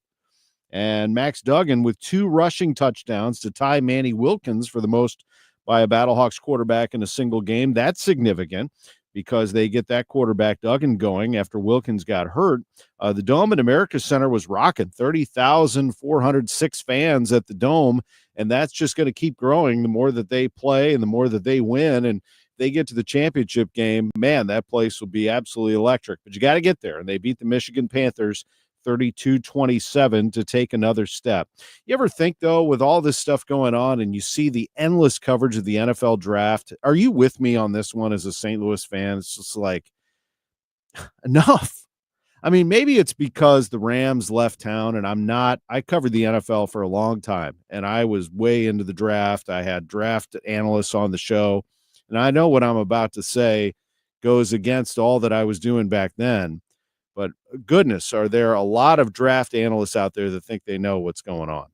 And Max Duggan with 2 rushing touchdowns to tie Manny Wilkins for the most by a Battlehawks quarterback in a single game. That's significant because they get that quarterback Duggan going after Wilkins got hurt. The Dome at America's Center was rocking, 30,406 fans at the Dome, and that's just going to keep growing the more that they play and the more that they win. And they get to the championship game, man, that place will be absolutely electric. But you got to get there, and they beat the Michigan Panthers 32-27 to take another step. You ever think, though, with all this stuff going on and you see the endless coverage of the NFL draft, are you with me on this one as a St. Louis fan? It's just like, enough. I mean, maybe it's because the Rams left town and I'm not. I covered the NFL for a long time, and I was way into the draft. I had draft analysts on the show, and I know what I'm about to say goes against all that I was doing back then. But goodness, are there a lot of draft analysts out there that think they know what's going on?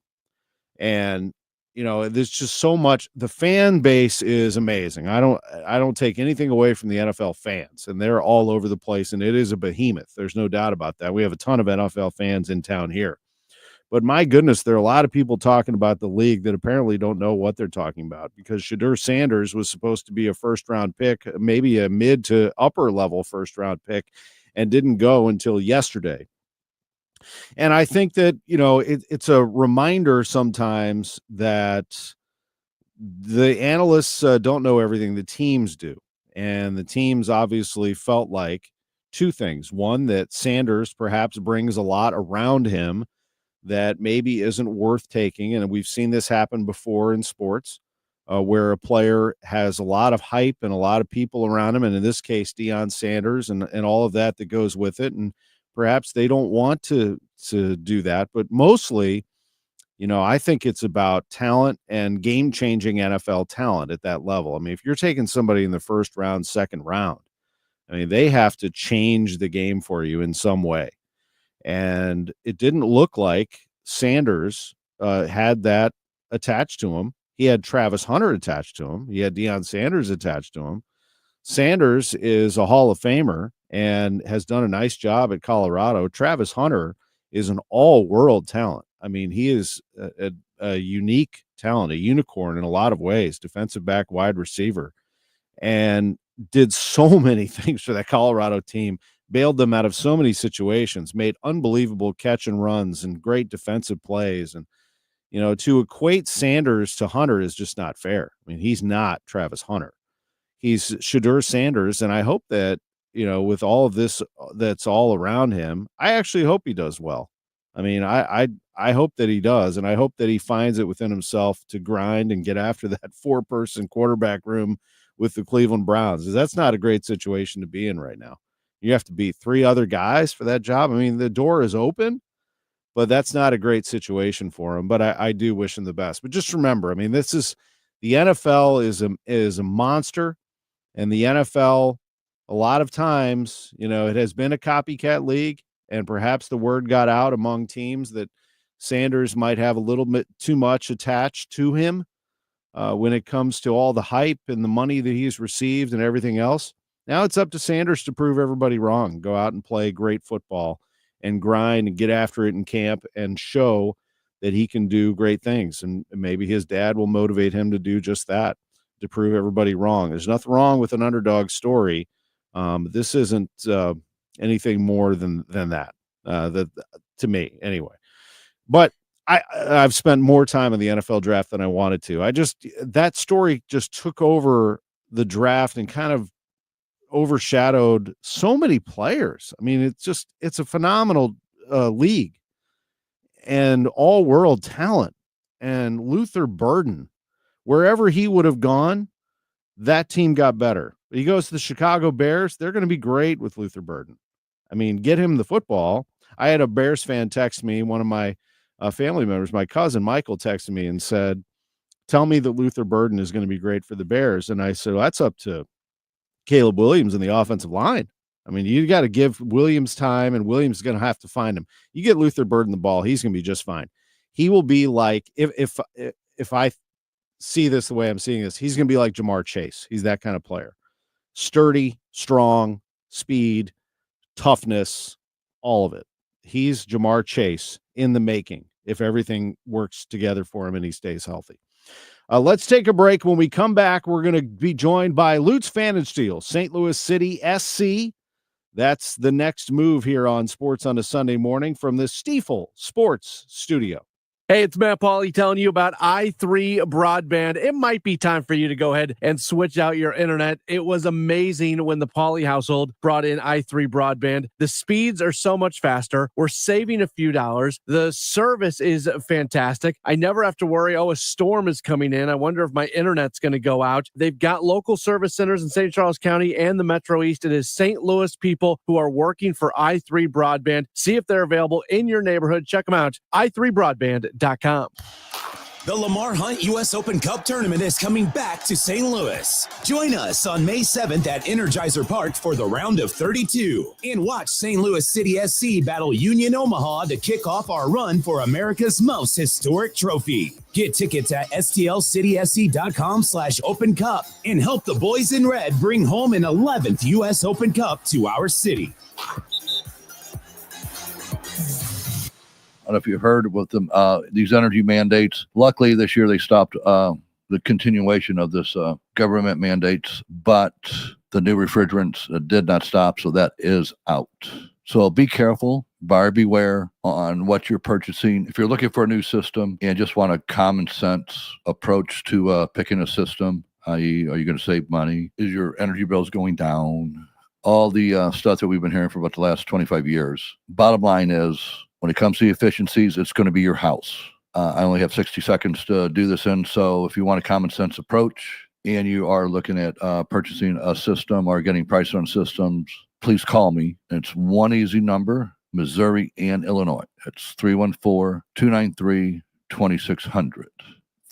And, you know, there's just so much. The fan base is amazing. I don't take anything away from the NFL fans, and they're all over the place, and it is a behemoth. There's no doubt about that. We have a ton of NFL fans in town here. But my goodness, there are a lot of people talking about the league that apparently don't know what they're talking about, because Shedeur Sanders was supposed to be a first-round pick, maybe a mid to upper-level first-round pick, and didn't go until yesterday. And I think that, you know, it's a reminder sometimes that the analysts don't know everything. The teams do. And the teams obviously felt like 2 things. One, that Sanders perhaps brings a lot around him that maybe isn't worth taking. And we've seen this happen before in sports. Where a player has a lot of hype and a lot of people around him, and in this case, Deion Sanders and all of that goes with it, and perhaps they don't want to do that. But mostly, you know, I think it's about talent and game-changing NFL talent at that level. I mean, if you're taking somebody in the first round, second round, I mean, they have to change the game for you in some way. And it didn't look like Sanders had that attached to him. He had Travis Hunter attached to him. He had Deion Sanders attached to him. Sanders is a Hall of Famer and has done a nice job at Colorado. Travis Hunter is an all-world talent. I mean, he is a unique talent, a unicorn in a lot of ways, defensive back, wide receiver, and did so many things for that Colorado team, bailed them out of so many situations, made unbelievable catch and runs and great defensive plays. And you know, to equate Sanders to Hunter is just not fair. I mean, he's not Travis Hunter. He's Shedeur Sanders, and I hope that, you know, with all of this that's all around him, I actually hope he does well. I mean, I hope that he does, and I hope that he finds it within himself to grind and get after that 4-person quarterback room with the Cleveland Browns, because that's not a great situation to be in right now. You have to beat 3 other guys for that job. I mean, the door is open, but that's not a great situation for him. But I do wish him the best. But just remember, I mean, this is the NFL is a monster, and the NFL, a lot of times, you know, it has been a copycat league, and perhaps the word got out among teams that Sanders might have a little bit too much attached to him when it comes to all the hype and the money that he's received and everything else. Now it's up to Sanders to prove everybody wrong, go out and play great football and grind and get after it in camp and show that he can do great things. And maybe his dad will motivate him to do just that, to prove everybody wrong. There's nothing wrong with an underdog story. This isn't anything more than that, to me anyway. But I've spent more time in the NFL draft than I wanted to. That story just took over the draft and kind of overshadowed so many players. I mean, it's a phenomenal league and all world talent. And Luther Burden, wherever he would have gone, that team got better. He goes to the Chicago Bears. They're going to be great with Luther Burden. I mean, get him the football. I had a Bears fan text me, one of my family members, my cousin Michael, texted me and said, tell me that Luther Burden is going to be great for the Bears. And I said, well, that's up to Caleb Williams in the offensive line. I mean, you got to give Williams time, and Williams is going to have to find him. You get Luther Burden the ball, he's going to be just fine. He will be like, if I see this the way I'm seeing this, he's going to be like Jamar Chase. He's that kind of player. sturdy, strong, speed, toughness, all of it. He's Jamar Chase in the making if everything works together for him and he stays healthy. Let's take a break. When we come back, we're going to be joined by Lutz LPfannenstiel, St. Louis City SC. That's the next move here on Sports on a Sunday Morning from the Stifel Sports Studio. Hey, it's Matt Pauley telling you about i3 Broadband. It might be time for you to go ahead and switch out your internet. It was amazing when the Pauley household brought in i3 Broadband. The speeds are so much faster. We're saving a few dollars. The service is fantastic. I never have to worry, a storm is coming in. I wonder if my internet's going to go out. They've got local service centers in St. Charles County and the Metro East. It is St. Louis people who are working for i3 Broadband. See if they're available in your neighborhood. Check them out. i3broadband.com. The Lamar Hunt U.S. Open Cup Tournament is coming back to St. Louis. Join us on May 7th at Energizer Park for the round of 32 and watch St. Louis City SC battle Union Omaha to kick off our run for America's most historic trophy. Get tickets at stlcitysc.com/Open Cup and help the boys in red bring home an 11th U.S. Open Cup to our city. I don't know if you've heard with them, these energy mandates. Luckily, this year they stopped the continuation of this government mandates, but the new refrigerants did not stop, so that is out. So be careful, buyer beware on what you're purchasing. If you're looking for a new system and just want a common sense approach to picking a system, i.e., are you going to save money? Is your energy bills going down? All the stuff that we've been hearing for about the last 25 years. Bottom line is, when it comes to the efficiencies, it's going to be your house. I only have 60 seconds to do this in, so if you want a common sense approach and you are looking at purchasing a system or getting prices on systems, please call me. It's one easy number, Missouri and Illinois. It's 314-293-2600.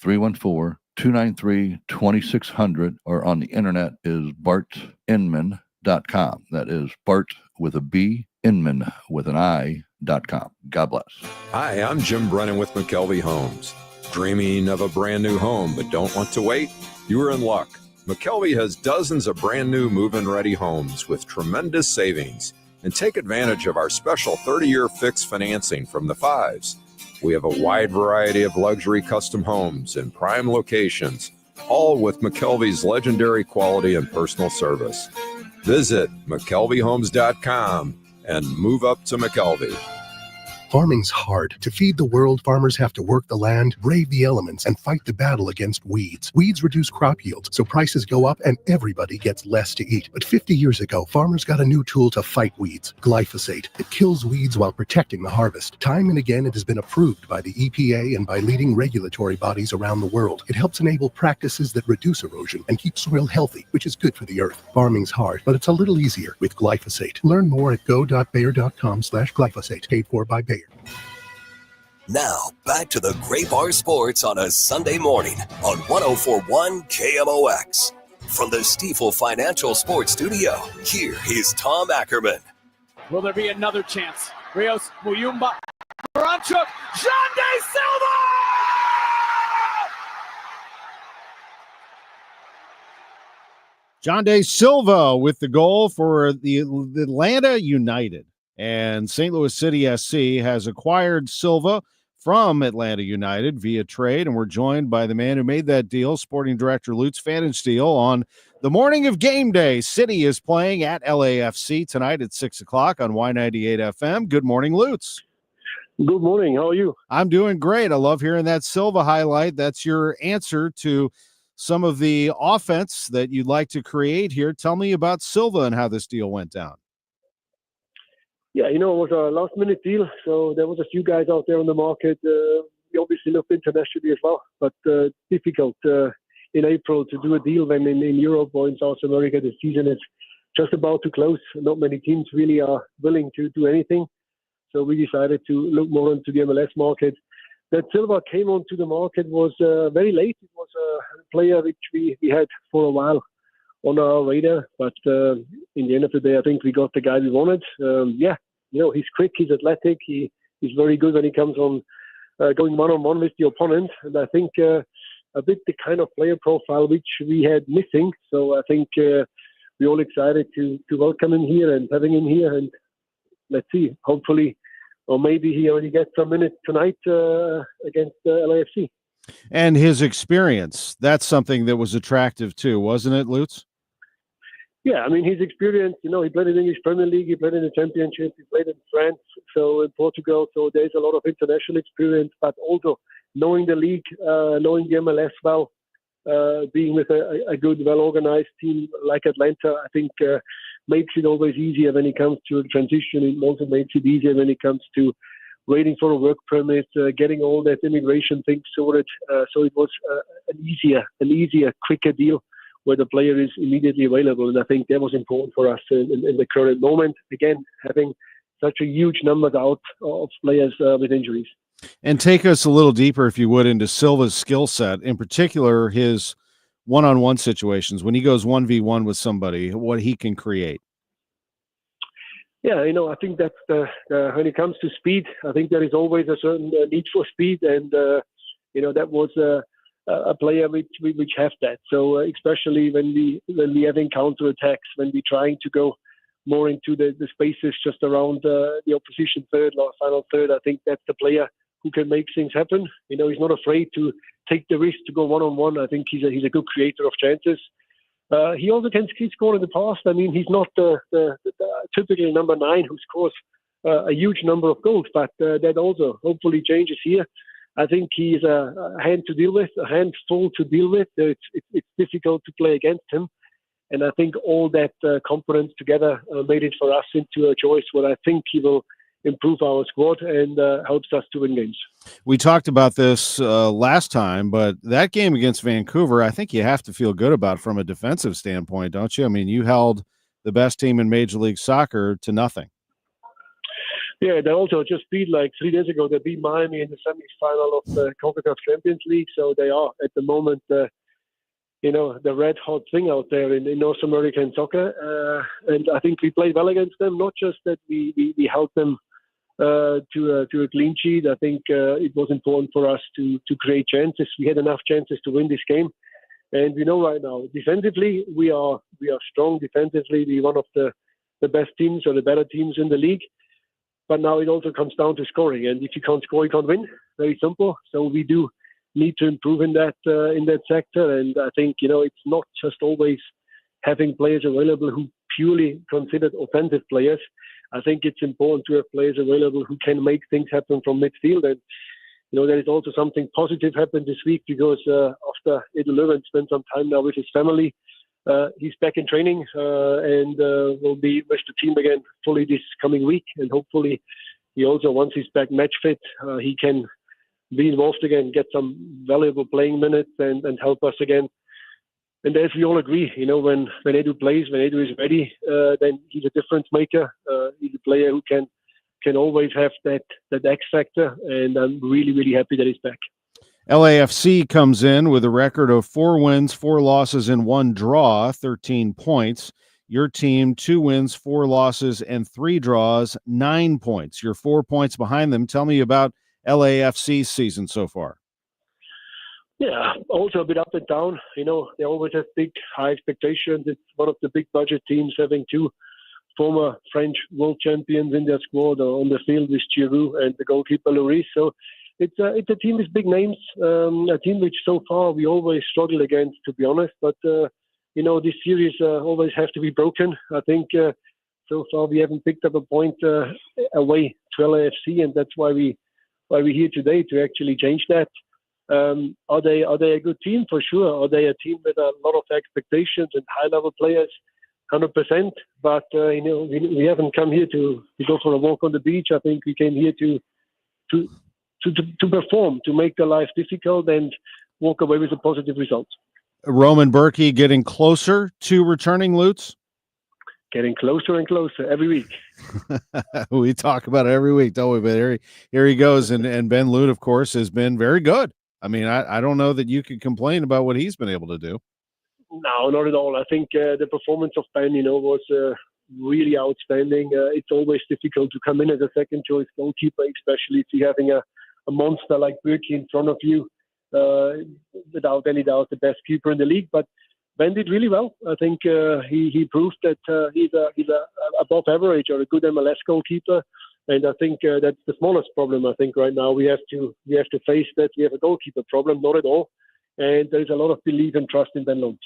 314-293-2600, or on the internet is bartinman.com. That is Bart with a B, Inman with an I.com. God bless. Hi, I'm Jim Brennan with McKelvey Homes. Dreaming of a brand new home but don't want to wait? You are in luck. McKelvey has dozens of brand new move-in ready homes with tremendous savings. And take advantage of our special 30-year fixed financing from the Fives. We have a wide variety of luxury custom homes in prime locations, all with McKelvey's legendary quality and personal service. Visit McKelveyhomes.com and move up to McKelvey. Farming's hard. To feed the world, farmers have to work the land, brave the elements, and fight the battle against weeds. Weeds reduce crop yields, so prices go up and everybody gets less to eat. But 50 years ago, farmers got a new tool to fight weeds, glyphosate. It kills weeds while protecting the harvest. Time and again, it has been approved by the EPA and by leading regulatory bodies around the world. It helps enable practices that reduce erosion and keep soil healthy, which is good for the earth. Farming's hard, but it's a little easier with glyphosate. Learn more at go.bayer.com/glyphosate. Paid for by Bayer. Now, back to the Great Bar Sports on a Sunday morning on 104.1 KMOX. From the Stifel Financial Sports Studio, here is Tom Ackerman. Will there be another chance? Rios, Muyumba, Baranchuk, John De Silva! John De Silva with the goal for the Atlanta United. And St. Louis City SC has acquired Silva from Atlanta United via trade, and we're joined by the man who made that deal, sporting director Lutz LPfannenstiel, on the morning of game day. City is playing at LAFC tonight at 6 o'clock on Y98 FM. Good morning, Lutz. Good morning. How are you? I'm doing great. I love hearing that Silva highlight. That's your answer to some of the offense that you'd like to create here. Tell me about Silva and how this deal went down. Yeah, it was a last-minute deal, so there was a few guys out there on the market. We obviously looked internationally as well, but difficult in April to do a deal when in Europe or in South America the season is just about to close. Not many teams really are willing to do anything, so we decided to look more into the MLS market. That Silva came onto the market was very late. It was a player which we had for a while on our radar, but in the end of the day, I think we got the guy we wanted. He's quick, he's athletic, he's very good when he comes on going one-on-one with the opponent, and I think a bit the kind of player profile which we had missing. So I think we're all excited to welcome him here and having him here. And let's see, hopefully, or maybe he already gets some minutes tonight against LAFC. And his experience, that's something that was attractive too, wasn't it, Lutz? Yeah, I mean, his experience, he played in the English Premier League, he played in the Championship, he played in France, so in Portugal, so there's a lot of international experience, but also knowing the league, knowing the MLS well, being with a good, well-organized team like Atlanta, I think makes it always easier when it comes to a transition. It also makes it easier when it comes to waiting for a work permit, getting all that immigration things sorted. So it was an easier, quicker deal where the player is immediately available. And I think that was important for us in the current moment. Again, having such a huge number out of players with injuries. And take us a little deeper, if you would, into Silva's skill set, in particular his one-on-one situations, when he goes 1v1 with somebody, what he can create. Yeah, I think that's when it comes to speed, I think there is always a certain need for speed. And, that was a player which have that. So especially when we having counter attacks, when we're trying to go more into the spaces just around the opposition third or final third, I think that's the player who can make things happen. He's not afraid to take the risk to go one-on-one. I think he's a good creator of chances. He also can score in the past. I mean, he's not the typical number 9 who scores a huge number of goals, but that also hopefully changes here. I think he's a handful to deal with. It's difficult to play against him. And I think all that components together made it for us into a choice where I think he will improve our squad and helps us to win games. We talked about this last time, but that game against Vancouver, I think you have to feel good about from a defensive standpoint, don't you? I mean, you held the best team in Major League Soccer to nothing. Yeah, they also just beat, like 3 days ago, they beat Miami in the semifinal of the KaKaw Champions League. So they are, at the moment, the red hot thing out there in North American soccer. And I think we played well against them, not just that we held them to a clean sheet. I think it was important for us to create chances. We had enough chances to win this game. And we know right now, defensively, we are strong defensively. We're one of the best teams or the better teams in the league. But now it also comes down to scoring. And if you can't score, you can't win. Very simple. So we do need to improve in that sector. And I think, it's not just always having players available who purely considered offensive players. I think it's important to have players available who can make things happen from midfield. And, there is also something positive happened this week because after Edu Löwen spent some time now with his family, he's back in training and will be with the team again fully this coming week. And hopefully he also, once he's back match fit, he can be involved again, get some valuable playing minutes and help us again. And as we all agree, when Edu plays, when Edu is ready, then he's a difference maker. He's a player who can always have that X factor. And I'm really, really happy that he's back. LAFC comes in with a record of 4 wins, 4 losses, and 1 draw, 13 points. Your team, 2 wins, 4 losses, and 3 draws, 9 points. You're 4 points behind them. Tell me about LAFC's season so far. Yeah, also a bit up and down. They always have big, high expectations. It's one of the big budget teams, having 2 former French world champions in their squad or on the field with Giroud and the goalkeeper Lloris. So it's a team with big names, a team which so far we always struggle against, to be honest. But, this series always have to be broken. I think so far we haven't picked up a point away to LAFC, and that's why we're here today to actually change that. Are they a good team? For sure. Are they a team with a lot of expectations and high-level players? 100%. But, we haven't come here to go for a walk on the beach. I think we came here to perform, to make their life difficult and walk away with a positive result. Roman Berkey getting closer to returning, Lutz? Getting closer and closer every week. We talk about it every week, don't we? But here he goes. And Ben Lute, of course, has been very good. I mean, I don't know that you could complain about what he's been able to do. No, not at all. I think the performance of Ben, was really outstanding. It's always difficult to come in as a second choice goalkeeper, especially if you're having a monster like Berkey in front of you. Without any doubt, the best keeper in the league. But Ben did really well. I think he proved that he's a above average or a good MLS goalkeeper. And I think that's the smallest problem. I think right now we have to face that we have a goalkeeper problem, not at all. And there's a lot of belief and trust in Ben Lund.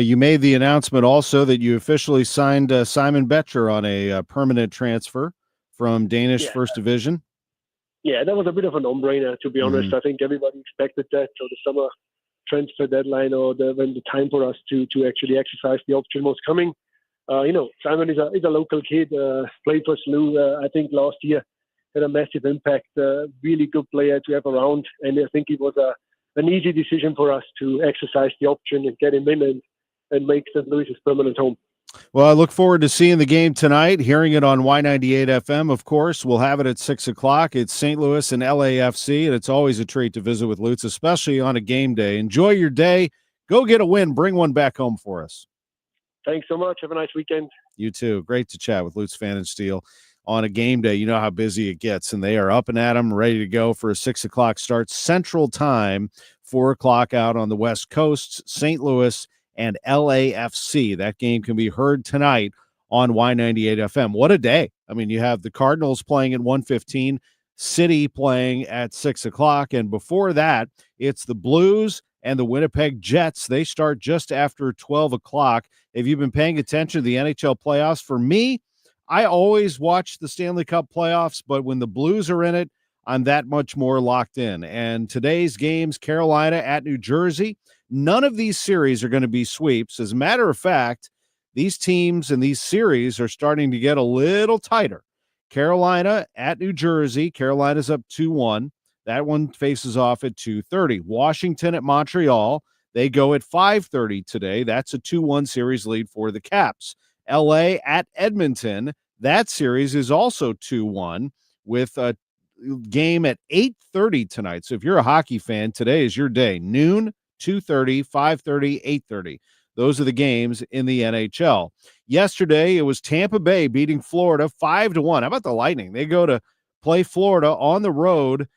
You made the announcement also that you officially signed Simon Betcher on a permanent transfer from Danish First Division. Yeah, that was a bit of a no-brainer, to be honest. I think everybody expected that. So the summer transfer deadline, or when the time for us to actually exercise the option was coming. Simon is a local kid, played for SLU. I think last year had a massive impact. Really good player to have around, and I think it was an easy decision for us to exercise the option and get him in and make St. Louis his permanent home. Well, I look forward to seeing the game tonight, hearing it on Y98 FM, of course. We'll have it at 6 o'clock. It's St. Louis and LAFC, and it's always a treat to visit with Lutz, especially on a game day. Enjoy your day. Go get a win. Bring one back home for us. Thanks so much. Have a nice weekend. You too. Great to chat with Lutz LPfannenstiel on a game day. You know how busy it gets, and they are up and at 'em, ready to go for a 6 o'clock start Central Time, 4 o'clock out on the West Coast, St. Louis and LAFC. That game can be heard tonight on Y98 FM. What a day. I mean, you have the Cardinals playing at 1:15, City playing at 6 o'clock, and before that, it's the Blues and the Winnipeg Jets. They start just after 12 o'clock. Have you been paying attention to the NHL playoffs? For me, I always watch the Stanley Cup playoffs, but when the Blues are in it, I'm that much more locked in. And today's games, Carolina at New Jersey, none of these series are going to be sweeps. As a matter of fact, these teams and these series are starting to get a little tighter. Carolina at New Jersey. Carolina's up 2-1. That one faces off at 2:30. Washington at Montreal. They go at 5:30 today. That's a 2-1 series lead for the Caps. LA at Edmonton. That series is also 2-1 with a game at 8:30 tonight. So if you're a hockey fan, today is your day. Noon, 2:30, 5:30, 8:30. Those are the games in the NHL. Yesterday, it was Tampa Bay beating Florida 5-1. How about the Lightning? They go to play Florida on the road,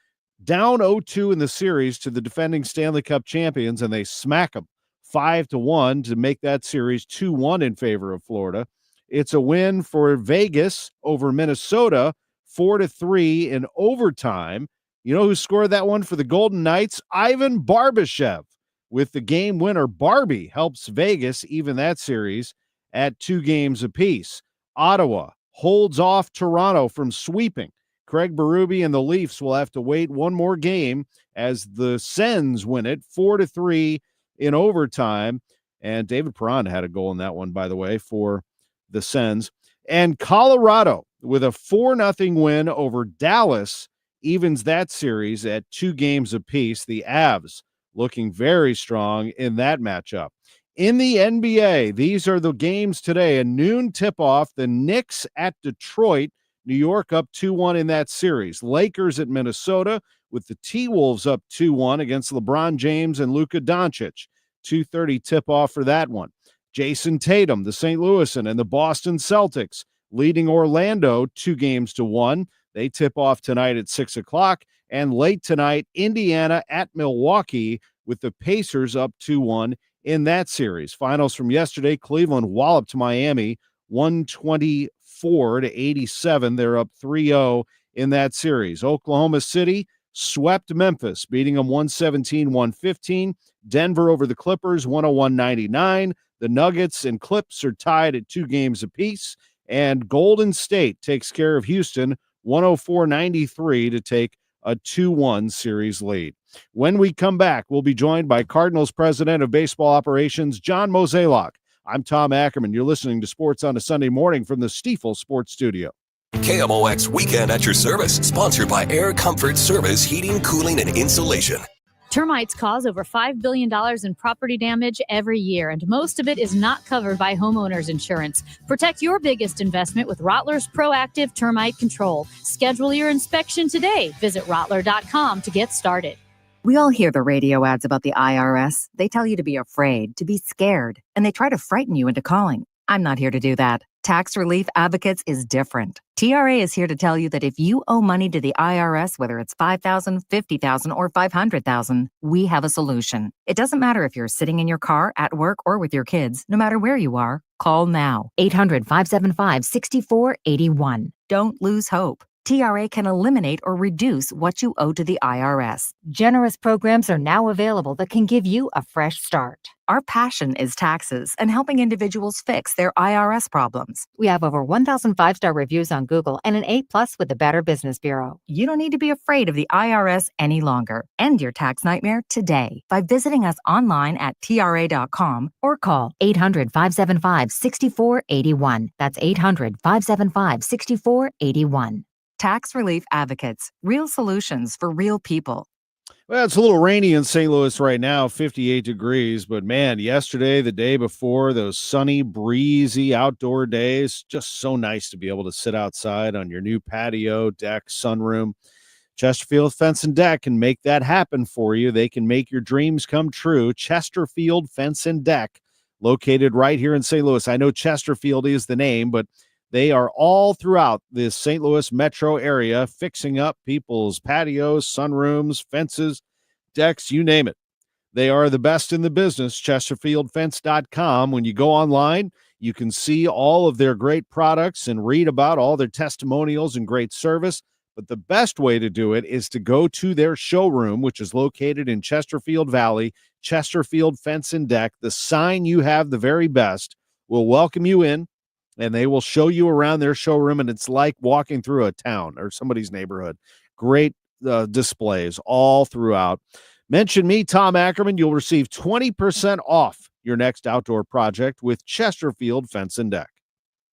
down 0-2 in the series to the defending Stanley Cup champions, and they smack them 5-1 to make that series 2-1 in favor of Florida. It's a win for Vegas over Minnesota, 4-3 in overtime. You know who scored that one for the Golden Knights? Ivan Barbashev with the game winner. Barbie helps Vegas even that series at 2 games apiece. Ottawa holds off Toronto from sweeping. Craig Berube and the Leafs will have to wait one more game as the Sens win it 4-3 in overtime. And David Perron had a goal in that one, by the way, for the Sens. And Colorado with a 4-0 win over Dallas evens that series at 2 games apiece. The Avs looking very strong in that matchup. In the NBA, these are the games today. A noon tip-off, the Knicks at Detroit. New York up 2-1 in that series. Lakers at Minnesota with the T-Wolves up 2-1 against LeBron James and Luka Doncic. 2:30 tip-off for that one. Jason Tatum, the St. Louisan, and the Boston Celtics leading Orlando 2-1. They tip off tonight at 6 o'clock. And late tonight, Indiana at Milwaukee with the Pacers up 2-1 in that series. Finals from yesterday, Cleveland walloped Miami 124-87. They're up 3-0 in that series. Oklahoma City swept Memphis, beating them 117-115. Denver over the Clippers, 101-99. The Nuggets and Clips are tied at 2 games apiece. And Golden State takes care of Houston, 104-93 to take a 2-1 series lead. When we come back, we'll be joined by Cardinals President of Baseball Operations, John Mozeliak. I'm Tom Ackerman. You're listening to Sports on a Sunday Morning from the Stifel Sports Studio. KMOX Weekend at your service, sponsored by Air Comfort Service Heating, Cooling, and Insulation. Termites cause over $5 billion in property damage every year, and most of it is not covered by homeowners insurance. Protect your biggest investment with Rottler's Proactive Termite Control. Schedule your inspection today. Visit Rottler.com to get started. We all hear the radio ads about the IRS. They tell you to be afraid, to be scared, and they try to frighten you into calling. I'm not here to do that. Tax Relief Advocates is different. TRA is here to tell you that if you owe money to the IRS, whether it's $5,000, $50,000, or $500,000, we have a solution. It doesn't matter if you're sitting in your car, at work, or with your kids. No matter where you are, call now. 800-575-6481. Don't lose hope. TRA can eliminate or reduce what you owe to the IRS. Generous programs are now available that can give you a fresh start. Our passion is taxes and helping individuals fix their IRS problems. We have over 1,000 5-star reviews on Google and an A+ with the Better Business Bureau. You don't need to be afraid of the IRS any longer. End your tax nightmare today by visiting us online at TRA.com or call 800-575-6481. That's 800-575-6481. Tax Relief Advocates. Real solutions for real people. Well, it's a little rainy in St. Louis right now, 58 degrees. But man, yesterday, the day before, those sunny, breezy outdoor days, just so nice to be able to sit outside on your new patio, deck, sunroom. Chesterfield Fence and Deck can make that happen for you. They can make your dreams come true. Chesterfield Fence and Deck, located right here in St. Louis. I know Chesterfield is the name, but they are all throughout the St. Louis metro area, fixing up people's patios, sunrooms, fences, decks, you name it. They are the best in the business, chesterfieldfence.com. When you go online, you can see all of their great products and read about all their testimonials and great service. But the best way to do it is to go to their showroom, which is located in Chesterfield Valley, Chesterfield Fence and Deck. The sign "You have the very best" will welcome you in, and they will show you around their showroom, and it's like walking through a town or somebody's neighborhood. Great displays all throughout. Mention me, Tom Ackerman. You'll receive 20% off your next outdoor project with Chesterfield Fence and Deck.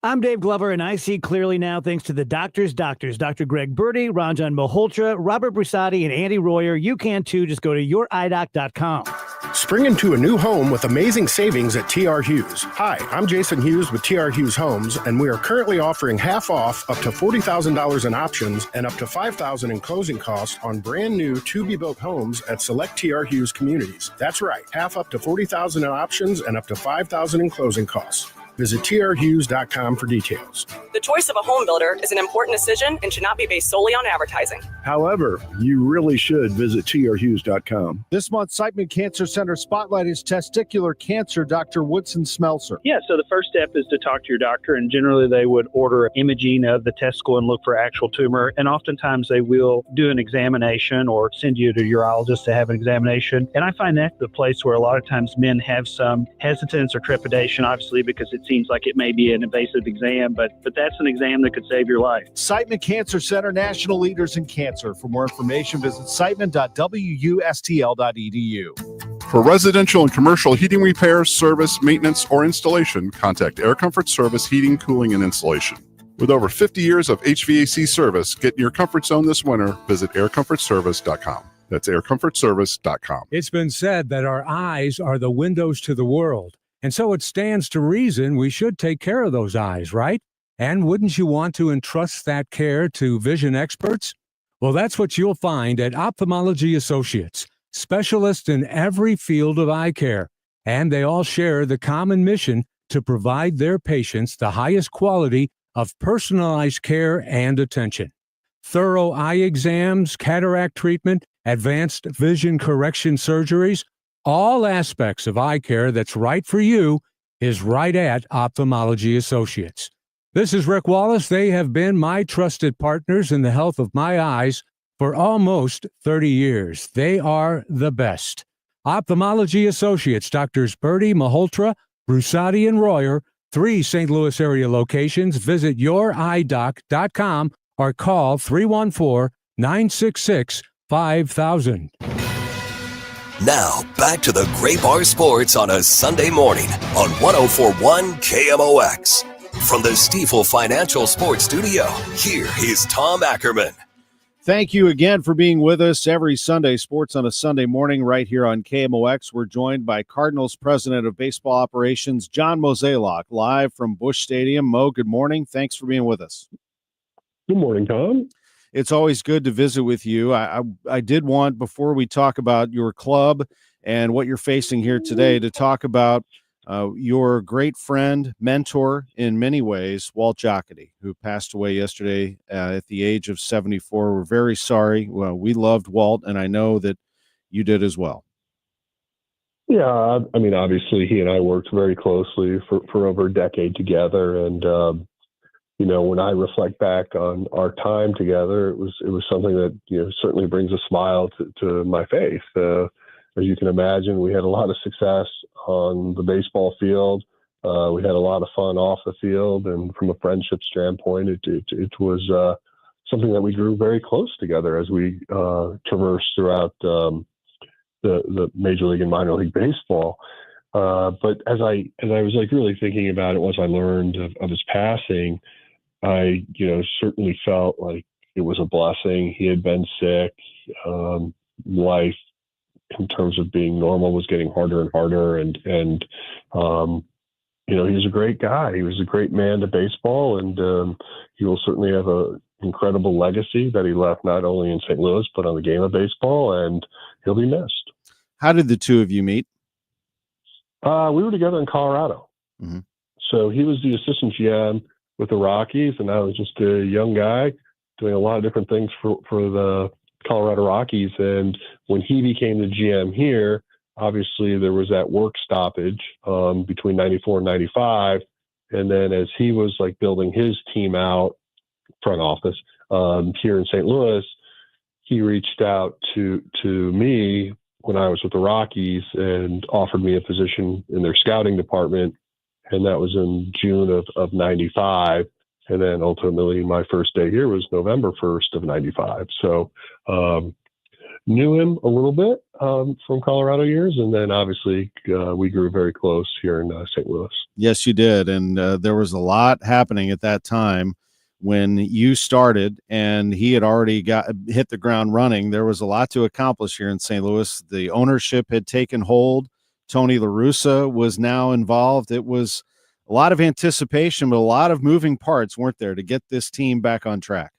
I'm Dave Glover, and I see clearly now thanks to the doctors, Dr. Greg Birdie, Ranjan Malhotra, Robert Brusati, and Andy Royer. You can too. Just go to youridoc.com. Spring into a new home with amazing savings at TR Hughes. Hi, I'm Jason Hughes with TR Hughes Homes, and we are currently offering half off up to $40,000 in options and up to $5,000 in closing costs on brand new to-be-built homes at select TR Hughes communities. That's right, half up to $40,000 in options and up to $5,000 in closing costs. Visit trhughes.com for details. The choice of a home builder is an important decision and should not be based solely on advertising. However, you really should visit trhughes.com. This month's Siteman Cancer Center Spotlight is testicular cancer, Dr. Woodson Smelser. Yeah, so the first step is to talk to your doctor, and generally they would order imaging of the testicle and look for actual tumor, and oftentimes they will do an examination or send you to a urologist to have an examination. And I find that the place where a lot of times men have some hesitance or trepidation, obviously, because it seems like it may be an invasive exam, but that's an exam that could save your life. Siteman Cancer Center, national leaders in cancer. For more information, visit siteman.wustl.edu. For residential and commercial heating repairs, service, maintenance, or installation, contact Air Comfort Service Heating, Cooling, and Installation. With over 50 years of HVAC service, get in your comfort zone this winter. Visit aircomfortservice.com. That's aircomfortservice.com. It's been said that our eyes are the windows to the world. And so it stands to reason we should take care of those eyes, right? And wouldn't you want to entrust that care to vision experts? Well, that's what you'll find at Ophthalmology Associates, specialists in every field of eye care. And they all share the common mission to provide their patients the highest quality of personalized care and attention. Thorough eye exams, cataract treatment, advanced vision correction surgeries, all aspects of eye care that's right for you is right at Ophthalmology Associates. This is Rick Wallace. They have been my trusted partners in the health of my eyes for almost 30 years. They are the best. Ophthalmology Associates, Doctors Birdie, Malhotra, Brusati, and Royer, 3 St. Louis area locations. Visit youridoc.com or call 314-966-5000. Now, back to the Great Bar Sports on a Sunday morning on 104.1 KMOX. From the Stifel Financial Sports Studio, here is Tom Ackerman. Thank you again for being with us every Sunday, Sports on a Sunday morning, right here on KMOX. We're joined by Cardinals President of Baseball Operations, John Mozeliak, live from Busch Stadium. Mo, good morning. Thanks for being with us. Good morning, Tom. It's always good to visit with you. I did want, before we talk about your club and what you're facing here today, to talk about your great friend, mentor in many ways, Walt Jocketty, who passed away yesterday at the age of 74. We're very sorry. Well, we loved Walt, and I know that you did as well. Yeah, I mean, obviously, he and I worked very closely for over a decade together, and when I reflect back on our time together, it was something that certainly brings a smile to my face. As you can imagine, we had a lot of success on the baseball field. We had a lot of fun off the field, and from a friendship standpoint, it was something that we grew very close together as we traversed throughout the Major League and minor league baseball. But as I was really thinking about it once I learned of his passing, I certainly felt like it was a blessing. He had been sick. Life in terms of being normal was getting harder and harder, and he was a great guy. He was a great man to baseball, and he will certainly have an incredible legacy that he left not only in St. Louis but on the game of baseball, and he'll be missed. How did the two of you meet? We were together in Colorado. Mm-hmm. So he was the assistant GM with the Rockies, and I was just a young guy doing a lot of different things for the Colorado Rockies. And when he became the GM here, obviously there was that work stoppage between 94 and 95. And then as he was building his team out, front office here in St. Louis, he reached out to me when I was with the Rockies and offered me a position in their scouting department. And that was in June of 95. And then ultimately my first day here was November 1st of 95. So knew him a little bit from Colorado years. And then obviously we grew very close here in St. Louis. Yes, you did. And there was a lot happening at that time when you started, and he had already hit the ground running. There was a lot to accomplish here in St. Louis. The ownership had taken hold. Tony La Russa was now involved. It was a lot of anticipation, but a lot of moving parts, weren't there, to get this team back on track?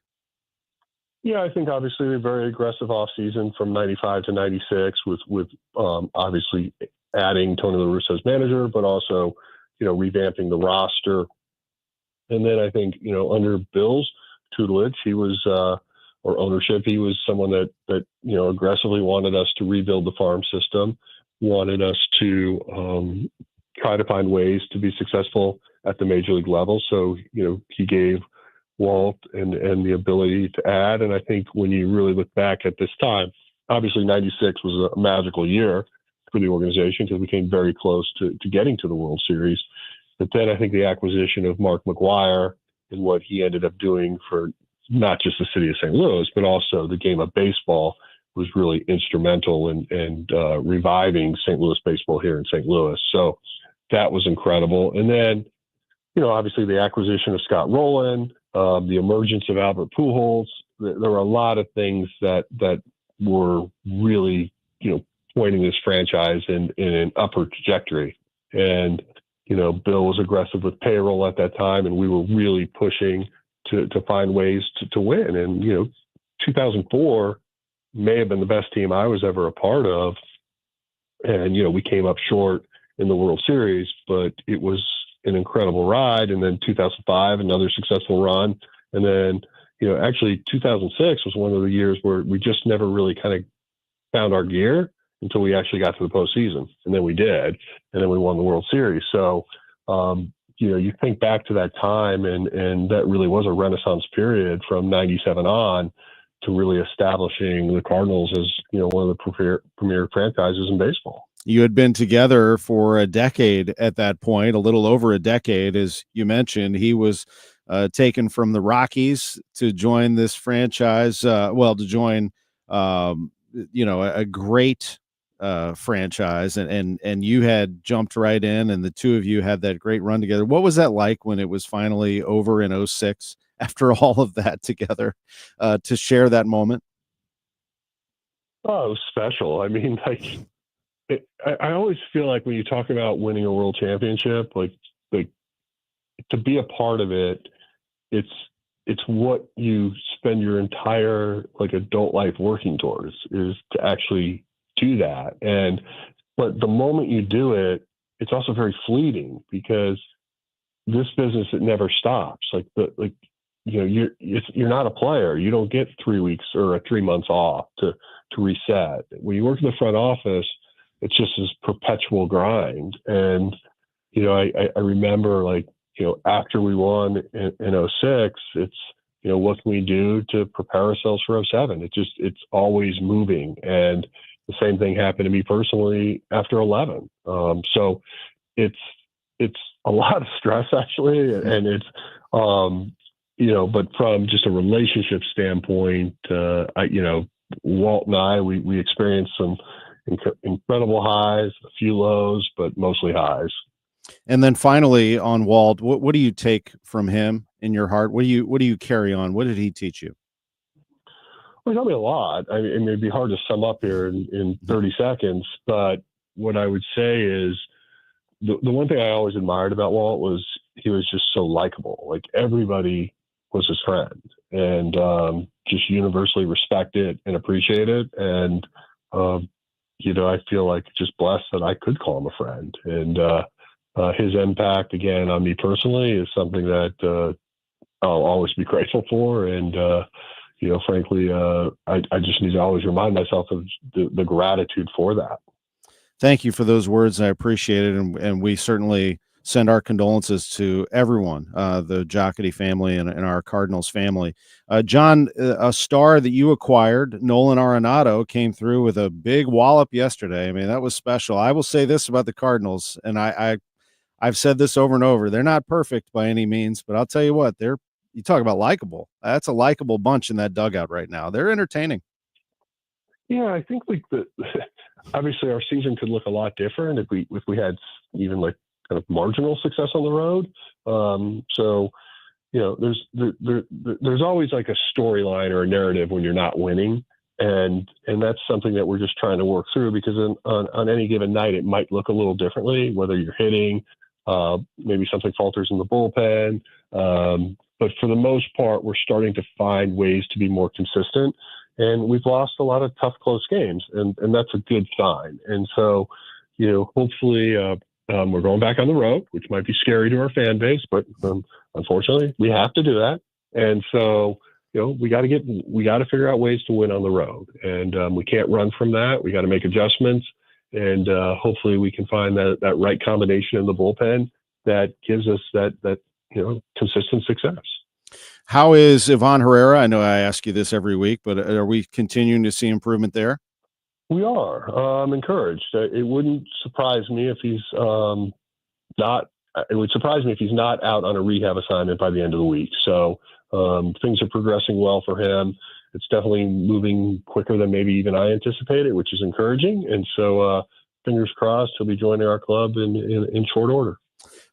Yeah, I think obviously a very aggressive offseason from 95 to 96 with obviously adding Tony La Russa as manager, but also, revamping the roster. And then I think, under Bill's tutelage, he was, or ownership, he was someone that aggressively wanted us to rebuild the farm system, wanted us to try to find ways to be successful at the major league level. So, he gave Walt and the ability to add. And I think when you really look back at this time, obviously 96 was a magical year for the organization because we came very close to getting to the World Series. But then I think the acquisition of Mark McGwire and what he ended up doing for not just the city of St. Louis, but also the game of baseball was really instrumental in reviving St. Louis baseball here in St. Louis. So that was incredible. And then, obviously the acquisition of Scott Rowland, the emergence of Albert Pujols. There were a lot of things that were really, pointing this franchise in an upward trajectory. And, Bill was aggressive with payroll at that time, and we were really pushing to find ways to win. And, 2004 may have been the best team I was ever a part of. And, we came up short in the World Series, but it was an incredible ride. And then 2005, another successful run. And then, actually 2006 was one of the years where we just never really kind of found our gear until we actually got to the postseason. And then we did. And then we won the World Series. So, you think back to that time and that really was a renaissance period from 97 on to really establishing the Cardinals as, one of the premier franchises in baseball. You had been together for a decade at that point, a little over a decade, as you mentioned. He was taken from the Rockies to join this franchise, to join, a great franchise, and you had jumped right in, and the two of you had that great run together. What was that like when it was finally over in 06 after all of that together, to share that moment? Oh, it was special. I mean, I always feel like when you talk about winning a world championship, like to be a part of it, it's what you spend your entire adult life working towards, is to actually do that. But the moment you do it, it's also very fleeting, because this business, it never stops. You're not a player. You don't get 3 weeks or 3 months off to reset. When you work in the front office, it's just this perpetual grind. And, I remember after we won in 06, it's, what can we do to prepare ourselves for 07? It's always moving. And the same thing happened to me personally after 11. So it's a lot of stress, actually. And it's, but from just a relationship standpoint, Walt and I, we experienced some incredible highs, a few lows, but mostly highs. And then finally on Walt, what do you take from him in your heart? What do you carry on? What did he teach you? Well, he taught me a lot. I mean, it'd be hard to sum up here in 30 seconds, but what I would say is the one thing I always admired about Walt was he was just so likable. Like, everybody was his friend, and just universally respected and appreciated. And, I feel like just blessed that I could call him a friend. And his impact, again, on me personally is something that I'll always be grateful for. And, frankly, I just need to always remind myself of the gratitude for that. Thank you for those words. I appreciate it. And we certainly send our condolences to everyone, the Jocketty family and our Cardinals family. John, a star that you acquired, Nolan Arenado, came through with a big wallop yesterday. I mean, that was special. I will say this about the Cardinals, and I've said this over and over. They're not perfect by any means, but I'll tell you what, you talk about likable. That's a likable bunch in that dugout right now. They're entertaining. Yeah, I think obviously our season could look a lot different if we had even kind of marginal success on the road. There's always like a storyline or a narrative when you're not winning. And that's something that we're just trying to work through, because on any given night, it might look a little differently, whether you're hitting, maybe something falters in the bullpen. But for the most part, we're starting to find ways to be more consistent. And we've lost a lot of tough, close games, and that's a good sign. And so, hopefully we're going back on the road, which might be scary to our fan base, but unfortunately, we have to do that. And so, we got to figure out ways to win on the road, and we can't run from that. We got to make adjustments, and hopefully we can find that right combination in the bullpen that gives us that consistent success. How is Ivan Herrera? I know I ask you this every week, but are we continuing to see improvement there? We are. I'm encouraged. It wouldn't surprise me if he's not. It would surprise me if he's not out on a rehab assignment by the end of the week. So things are progressing well for him. It's definitely moving quicker than maybe even I anticipated, which is encouraging. And so fingers crossed, he'll be joining our club in short order.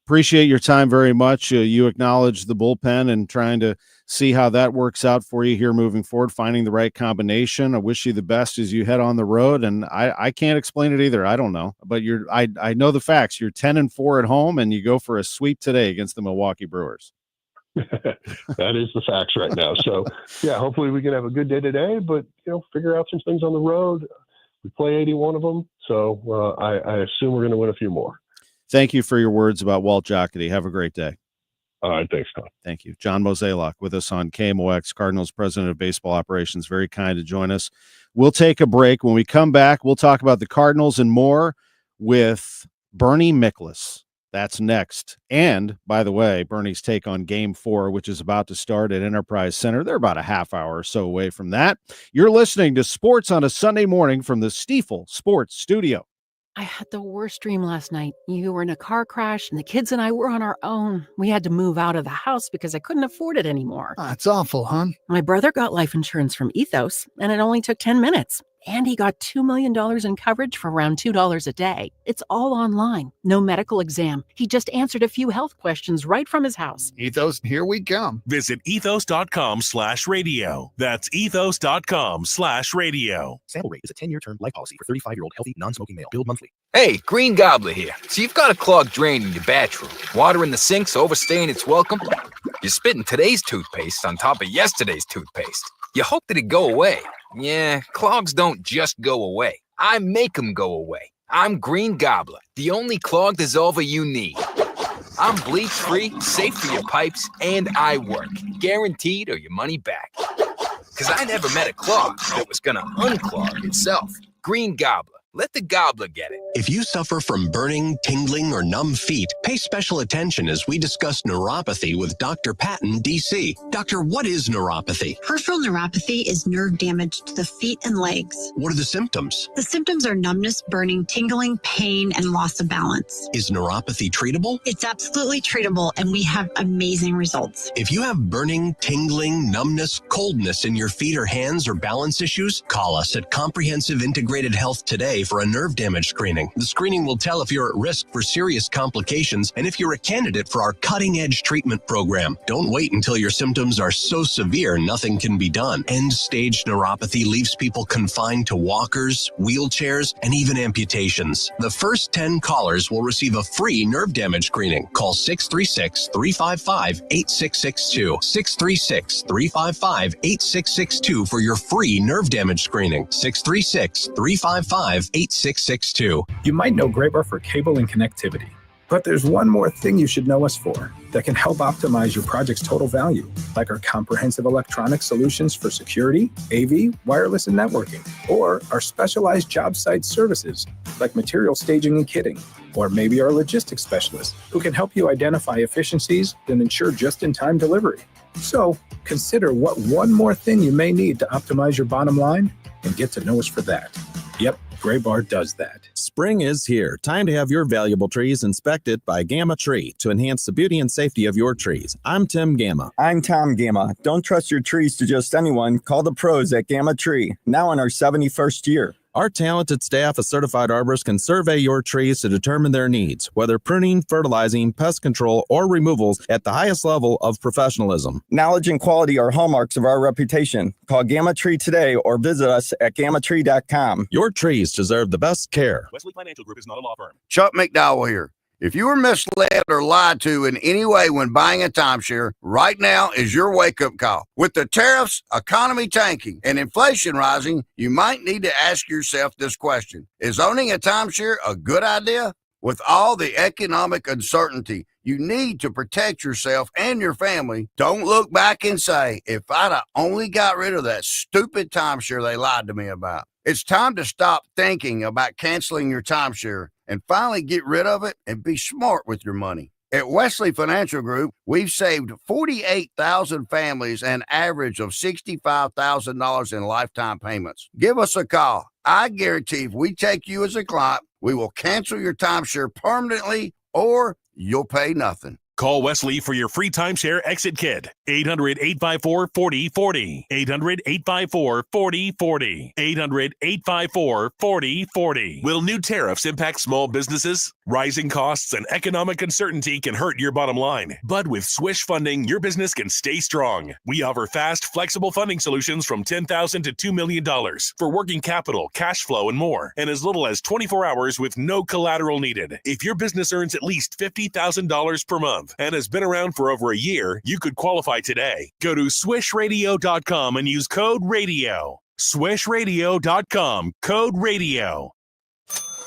Appreciate your time very much. You acknowledge the bullpen and trying to see how that works out for you here moving forward, finding the right combination. I wish you the best as you head on the road. And I can't explain it either. I don't know, but I know the facts. You're 10-4 at home, and you go for a sweep today against the Milwaukee Brewers. That is the facts right now. So yeah, hopefully we can have a good day today, but figure out some things on the road. We play 81 of them. So I assume we're going to win a few more. Thank you for your words about Walt Jocketty. Have a great day. All right. Thanks, Tom. Thank you. John Mozeliak with us on KMOX, Cardinals President of Baseball Operations. Very kind to join us. We'll take a break. When we come back, we'll talk about the Cardinals and more with Bernie Miklasz. That's next. And, by the way, Bernie's take on Game 4, which is about to start at Enterprise Center. They're about a half hour or so away from that. You're listening to Sports on a Sunday morning from the Stifel Sports Studio. I had the worst dream last night. You were in a car crash, and the kids and I were on our own. We had to move out of the house because I couldn't afford it anymore. It's awful, hon. My brother got life insurance from Ethos, and it only took 10 minutes. And he got $2 million in coverage for around $2 a day. It's all online. No medical exam. He just answered a few health questions right from his house. Ethos, here we come. Visit ethos.com/radio. That's ethos.com/radio. Sample rate is a 10-year term life policy for 35-year-old healthy, non-smoking male. Billed monthly. Hey, Green Gobbler here. So you've got a clogged drain in your bathroom. Water in the sink's overstaying its welcome. You're spitting today's toothpaste on top of yesterday's toothpaste. You hope that it go away. Yeah, clogs don't just go away. I make them go away. I'm Green Gobbler, the only clog dissolver you need. I'm bleach-free, safe for your pipes, and I work. Guaranteed or your money back. Because I never met a clog that was going to unclog itself. Green Gobbler. Let the gobbler get it. If you suffer from burning, tingling, or numb feet, pay special attention as we discuss neuropathy with Dr. Patton, D.C. Doctor, what is neuropathy? Peripheral neuropathy is nerve damage to the feet and legs. What are the symptoms? The symptoms are numbness, burning, tingling, pain, and loss of balance. Is neuropathy treatable? It's absolutely treatable, and we have amazing results. If you have burning, tingling, numbness, coldness in your feet or hands or balance issues, call us at Comprehensive Integrated Health today for a nerve damage screening. The screening will tell if you're at risk for serious complications and if you're a candidate for our cutting-edge treatment program. Don't wait until your symptoms are so severe nothing can be done. End-stage neuropathy leaves people confined to walkers, wheelchairs, and even amputations. The first 10 callers will receive a free nerve damage screening. Call 636-355-8662. 636-355-8662 for your free nerve damage screening. 636-355-8662. You might know Gray Bar for cable and connectivity, but there's one more thing you should know us for that can help optimize your project's total value, like our comprehensive electronic solutions for security, AV, wireless, and networking, or our specialized job site services, like material staging and kitting, or maybe our logistics specialists who can help you identify efficiencies and ensure just-in-time delivery. So consider what one more thing you may need to optimize your bottom line and get to know us for that. Yep, Gray Bar does that. Spring is here. Time to have your valuable trees inspected by Gamma Tree to enhance the beauty and safety of your trees. I'm Tim Gamma. I'm Tom Gamma. Don't trust your trees to just anyone. Call the pros at Gamma Tree, now in our 71st year. Our talented staff of certified arborists can survey your trees to determine their needs, whether pruning, fertilizing, pest control, or removals at the highest level of professionalism. Knowledge and quality are hallmarks of our reputation. Call Gamma Tree today or visit us at gammatree.com. Your trees deserve the best care. Wesley Financial Group is not a law firm. Chuck McDowell here. If you were misled or lied to in any way when buying a timeshare, right now is your wake-up call. With the tariffs, economy tanking, and inflation rising, you might need to ask yourself this question. Is owning a timeshare a good idea? With all the economic uncertainty, you need to protect yourself and your family. Don't look back and say, if I'd have only got rid of that stupid timeshare they lied to me about. It's time to stop thinking about canceling your timeshare and finally get rid of it and be smart with your money. At Wesley Financial Group, we've saved 48,000 families an average of $65,000 in lifetime payments. Give us a call. I guarantee if we take you as a client, we will cancel your timeshare permanently or you'll pay nothing. Call Wesley for your free timeshare exit kit. 800-854-4040. 800-854-4040. 800-854-4040. Will new tariffs impact small businesses? Rising costs and economic uncertainty can hurt your bottom line. But with Swish Funding, your business can stay strong. We offer fast, flexible funding solutions from $10,000 to $2 million for working capital, cash flow, and more, and as little as 24 hours with no collateral needed. If your business earns at least $50,000 per month and has been around for over a year, you could qualify today. Go to swishradio.com and use code RADIO. Swishradio.com, code RADIO.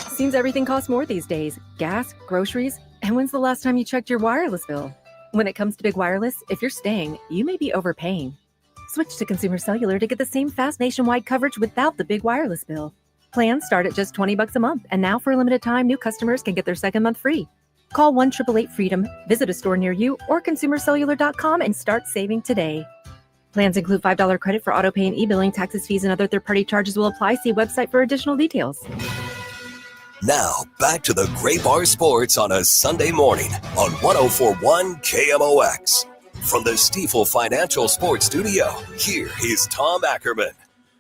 Seems everything costs more these days. Gas, groceries, and when's the last time you checked your wireless bill? When it comes to big wireless, if you're staying, you may be overpaying. Switch to Consumer Cellular to get the same fast nationwide coverage without the big wireless bill. Plans start at just $20 a month, and now for a limited time, new customers can get their second month free. Call 1-888-FREEDOM, visit a store near you, or consumercellular.com and start saving today. Plans include $5 credit for autopay and e-billing. Taxes, fees, and other third-party charges will apply. See website for additional details. Now, back to the Gray Bar Sports on a Sunday morning on 104.1 KMOX. From the Stifel Financial Sports Studio, here is Tom Ackerman.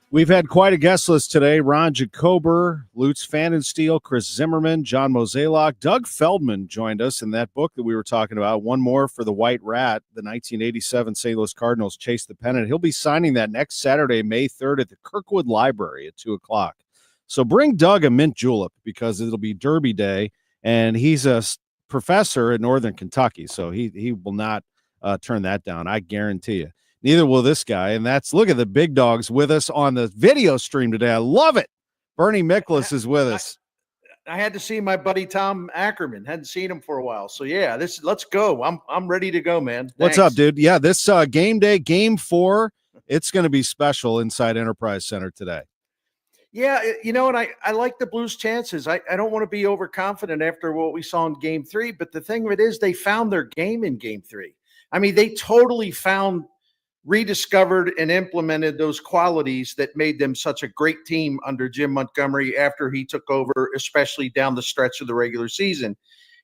We've had quite a guest list today. Ron Jacober, Lutz LPfannenstiel, Chris Zimmerman, John Mozeliak. Doug Feldmann joined us in that book that we were talking about. One more for the White Rat, the 1987 St. Louis Cardinals chased the pennant. He'll be signing that next Saturday, May 3rd at the Kirkwood Library at 2 o'clock. So bring Doug a mint julep because it'll be Derby Day, and he's a professor at Northern Kentucky, so he will not turn that down. I guarantee you. Neither will this guy, and look at the big dogs with us on the video stream today. I love it. Bernie Miklasz is with us. I had to see my buddy Tom Ackerman. Hadn't seen him for a while. So yeah, let's go. I'm ready to go, man. What's up, dude? Yeah, this game day, game 4, it's going to be special inside Enterprise Center today. Yeah, and I like the Blues' chances. I don't want to be overconfident after what we saw in game 3, but the thing of it is they found their game in game 3. I mean, they totally rediscovered and implemented those qualities that made them such a great team under Jim Montgomery after he took over, especially down the stretch of the regular season.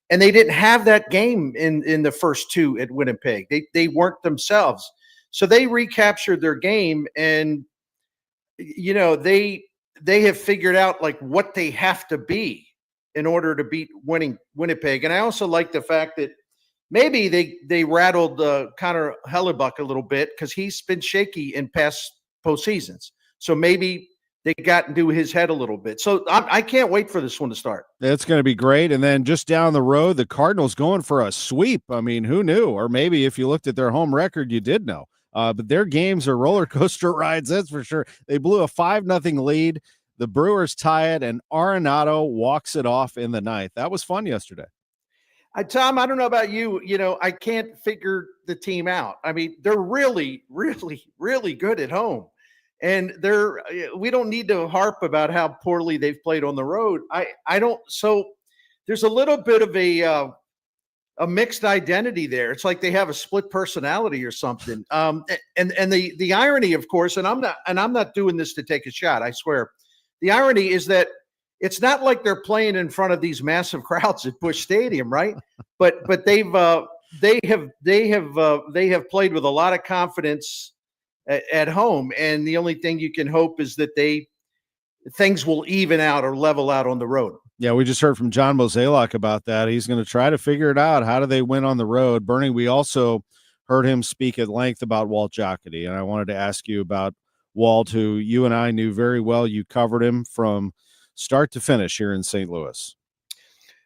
And they didn't have that game in the first 2 at Winnipeg. They weren't themselves. So they recaptured their game, and they have figured out like what they have to be in order to beat Winnipeg. And I also like the fact that maybe they rattled Connor Hellebuck a little bit because he's been shaky in past postseasons. So maybe they got into his head a little bit. So I can't wait for this one to start. It's going to be great. And then just down the road, the Cardinals going for a sweep. I mean, who knew? Or maybe if you looked at their home record, you did know. But their games are roller coaster rides, that's for sure. They blew a 5-0 lead. The Brewers tie it, and Arenado walks it off in the 9th. That was fun yesterday. Tom, I don't know about you. I can't figure the team out. I mean, they're really, really, really good at home. And we don't need to harp about how poorly they've played on the road. I don't. So there's a little bit of a mixed identity there. It's like they have a split personality or something. And the irony, of course, and I'm not doing this to take a shot, I swear. The irony is that it's not like they're playing in front of these massive crowds at Busch Stadium, right? But they have played with a lot of confidence at home, and the only thing you can hope is that things will even out or level out on the road. Yeah, we just heard from John Mozeliak about that. He's going to try to figure it out. How do they win on the road? Bernie, we also heard him speak at length about Walt Jocketty, and I wanted to ask you about Walt, who you and I knew very well. You covered him from start to finish here in St. Louis.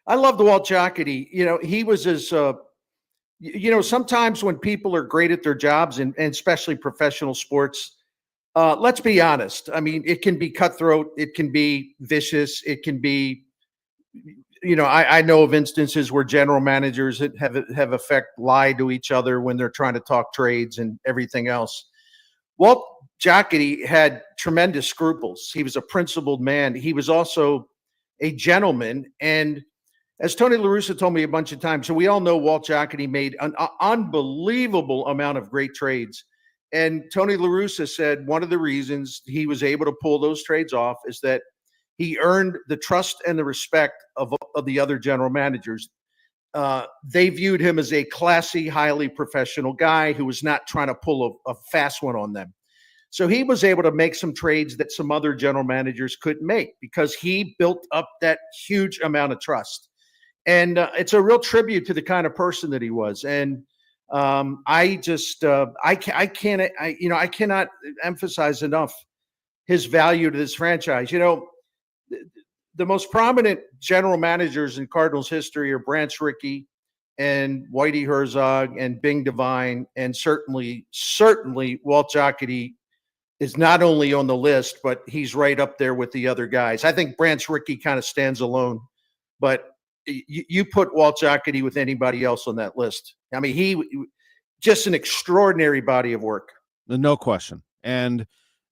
I love the Walt Jocketty. He was sometimes when people are great at their jobs and especially professional sports, let's be honest. I mean, it can be cutthroat. It can be vicious. It can be, I know of instances where general managers have lie to each other when they're trying to talk trades and everything else. Walt Jocketty had tremendous scruples. He was a principled man. He was also a gentleman. And as Tony La Russa told me a bunch of times, so we all know Walt Jocketty made an unbelievable amount of great trades. And Tony La Russa said one of the reasons he was able to pull those trades off is that he earned the trust and the respect of the other general managers. They viewed him as a classy, highly professional guy who was not trying to pull a fast one on them. So he was able to make some trades that some other general managers couldn't make because he built up that huge amount of trust. And it's a real tribute to the kind of person that he was. And I cannot emphasize enough his value to this franchise. The most prominent general managers in Cardinals history are Branch Rickey and Whitey Herzog and Bing Devine, and certainly Walt Jocketty is not only on the list, but he's right up there with the other guys. I think Branch Rickey kind of stands alone, but you put Walt Jocketty with anybody else on that list. I mean, he just an extraordinary body of work. No question. And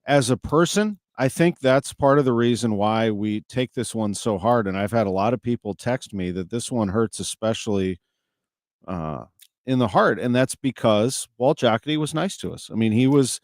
as a person, I think that's part of the reason why we take this one so hard. And I've had a lot of people text me that this one hurts, especially in the heart. And that's because Walt Jocketty was nice to us. I mean, he was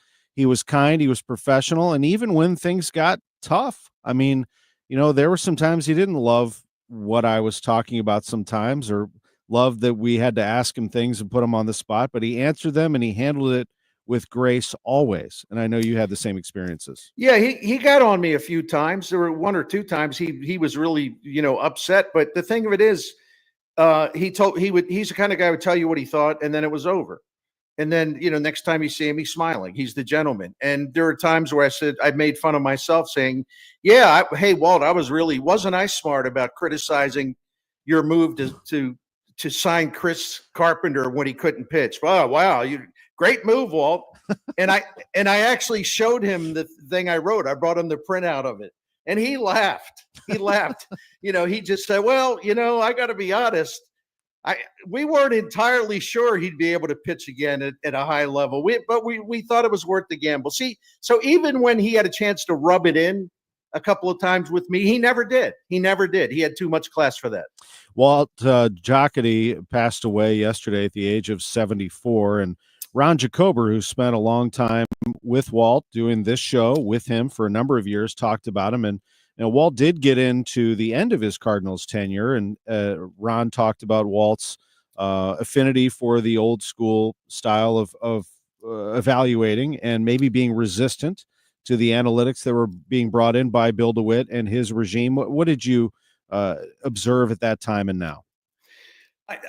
kind, he was professional. And even when things got tough, I mean, there were some times he didn't love what I was talking about sometimes, or loved that we had to ask him things and put him on the spot, but he answered them and he handled it with grace always. And I know you had the same experiences. Yeah, he got on me a few times. There were one or two times he was really, upset. But the thing of it is, he's the kind of guy who would tell you what he thought, and then it was over. And then, next time you see him, he's smiling. He's the gentleman. And there are times where I made fun of myself saying, hey, Walt, wasn't I smart about criticizing your move to sign Chris Carpenter when he couldn't pitch? Oh, wow. Great move, Walt. And I actually showed him the thing I wrote. I brought him the printout of it. And he laughed. He laughed. He just said, well, I got to be honest. We weren't entirely sure he'd be able to pitch again at a high level. But we thought it was worth the gamble. See, so even when he had a chance to rub it in a couple of times with me, he never did. He had too much class for that. Walt Jocketty passed away yesterday at the age of 74, and Ron Jacober, who spent a long time with Walt doing this show with him for a number of years, talked about him. And Walt did get into the end of his Cardinals tenure, and Ron talked about Walt's affinity for the old school style of evaluating and maybe being resistant to the analytics that were being brought in by Bill DeWitt and his regime. What did you observe at that time and now?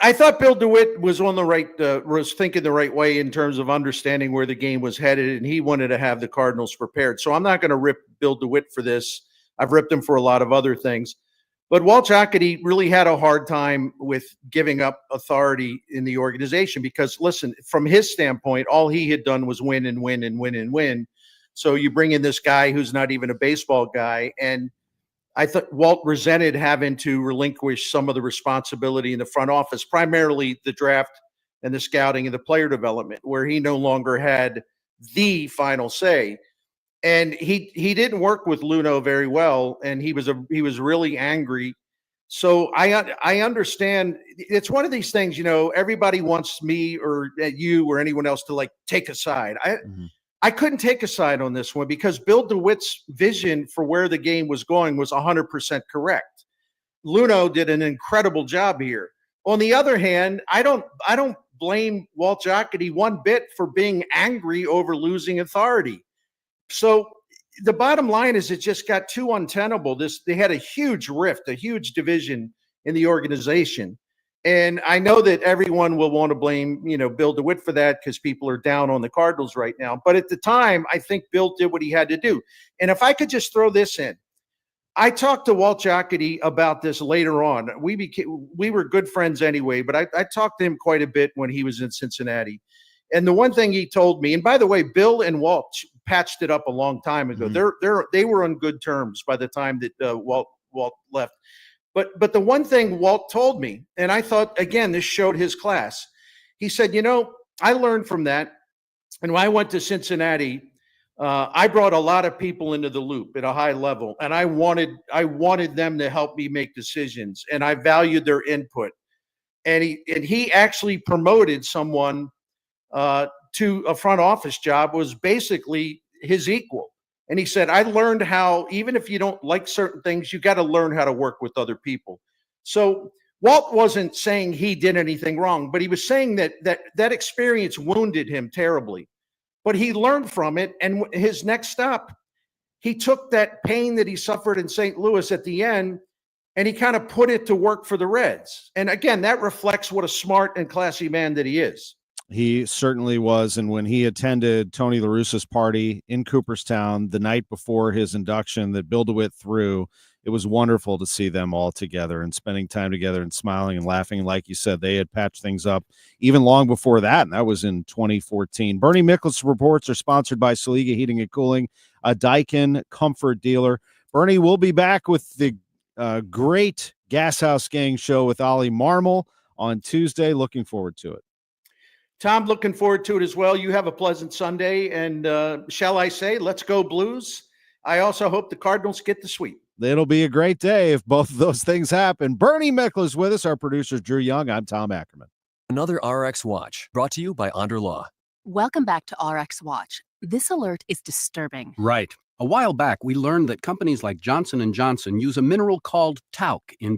I thought Bill DeWitt was was thinking the right way in terms of understanding where the game was headed, and he wanted to have the Cardinals prepared. So I'm not going to rip Bill DeWitt for this. I've ripped him for a lot of other things. But Walt Jocketty really had a hard time with giving up authority in the organization because, listen, from his standpoint, all he had done was win and win and win and win. So you bring in this guy who's not even a baseball guy, and I thought Walt resented having to relinquish some of the responsibility in the front office, primarily the draft and the scouting and the player development, where he no longer had the final say. And he didn't work with Luno very well, and he was really angry. So I understand. It's one of these things, everybody wants me or you or anyone else to like take a side. I couldn't take a side on this one because Bill DeWitt's vision for where the game was going was 100% correct. Luno did an incredible job here. On the other hand, I don't blame Walt Jocketty one bit for being angry over losing authority. So the bottom line is it just got too untenable. They had a huge rift, a huge division in the organization. And I know that everyone will want to blame, Bill DeWitt for that because people are down on the Cardinals right now. But at the time, I think Bill did what he had to do. And if I could just throw this in, I talked to Walt Jocketty about this later on. We were good friends anyway, but I talked to him quite a bit when he was in Cincinnati. And the one thing he told me, and by the way, Bill and Walt patched it up a long time ago. Mm-hmm. They were on good terms by the time that Walt left. But the one thing Walt told me, and I thought, again, this showed his class. He said, I learned from that. And when I went to Cincinnati, I brought a lot of people into the loop at a high level. And I wanted them to help me make decisions. And I valued their input. And he actually promoted someone to a front office job, was basically his equal. And he said, I learned how, even if you don't like certain things, you got to learn how to work with other people. So Walt wasn't saying he did anything wrong, but he was saying that experience wounded him terribly. But he learned from it. And his next stop, he took that pain that he suffered in St. Louis at the end, and he kind of put it to work for the Reds. And again, that reflects what a smart and classy man that he is. He certainly was. And when he attended Tony La Russa's party in Cooperstown the night before his induction that Bill DeWitt threw, it was wonderful to see them all together and spending time together and smiling and laughing. And like you said, they had patched things up even long before that, and that was in 2014. Bernie Miklasz reports are sponsored by Saliga Heating and Cooling, a Daikin comfort dealer. Bernie, we'll be back with the great Gas House Gang show with Ollie Marmol on Tuesday. Looking forward to it. Tom, looking forward to it as well. You have a pleasant Sunday, and shall I say, let's go Blues. I also hope the Cardinals get the sweep. It'll be a great day if both of those things happen. Bernie Miklasz with us, our producer Drew Young. I'm Tom Ackerman. Another RX Watch, brought to you by Onder Law. Welcome back to RX Watch. This alert is disturbing. Right. A while back, we learned that companies like Johnson & Johnson use a mineral called talc in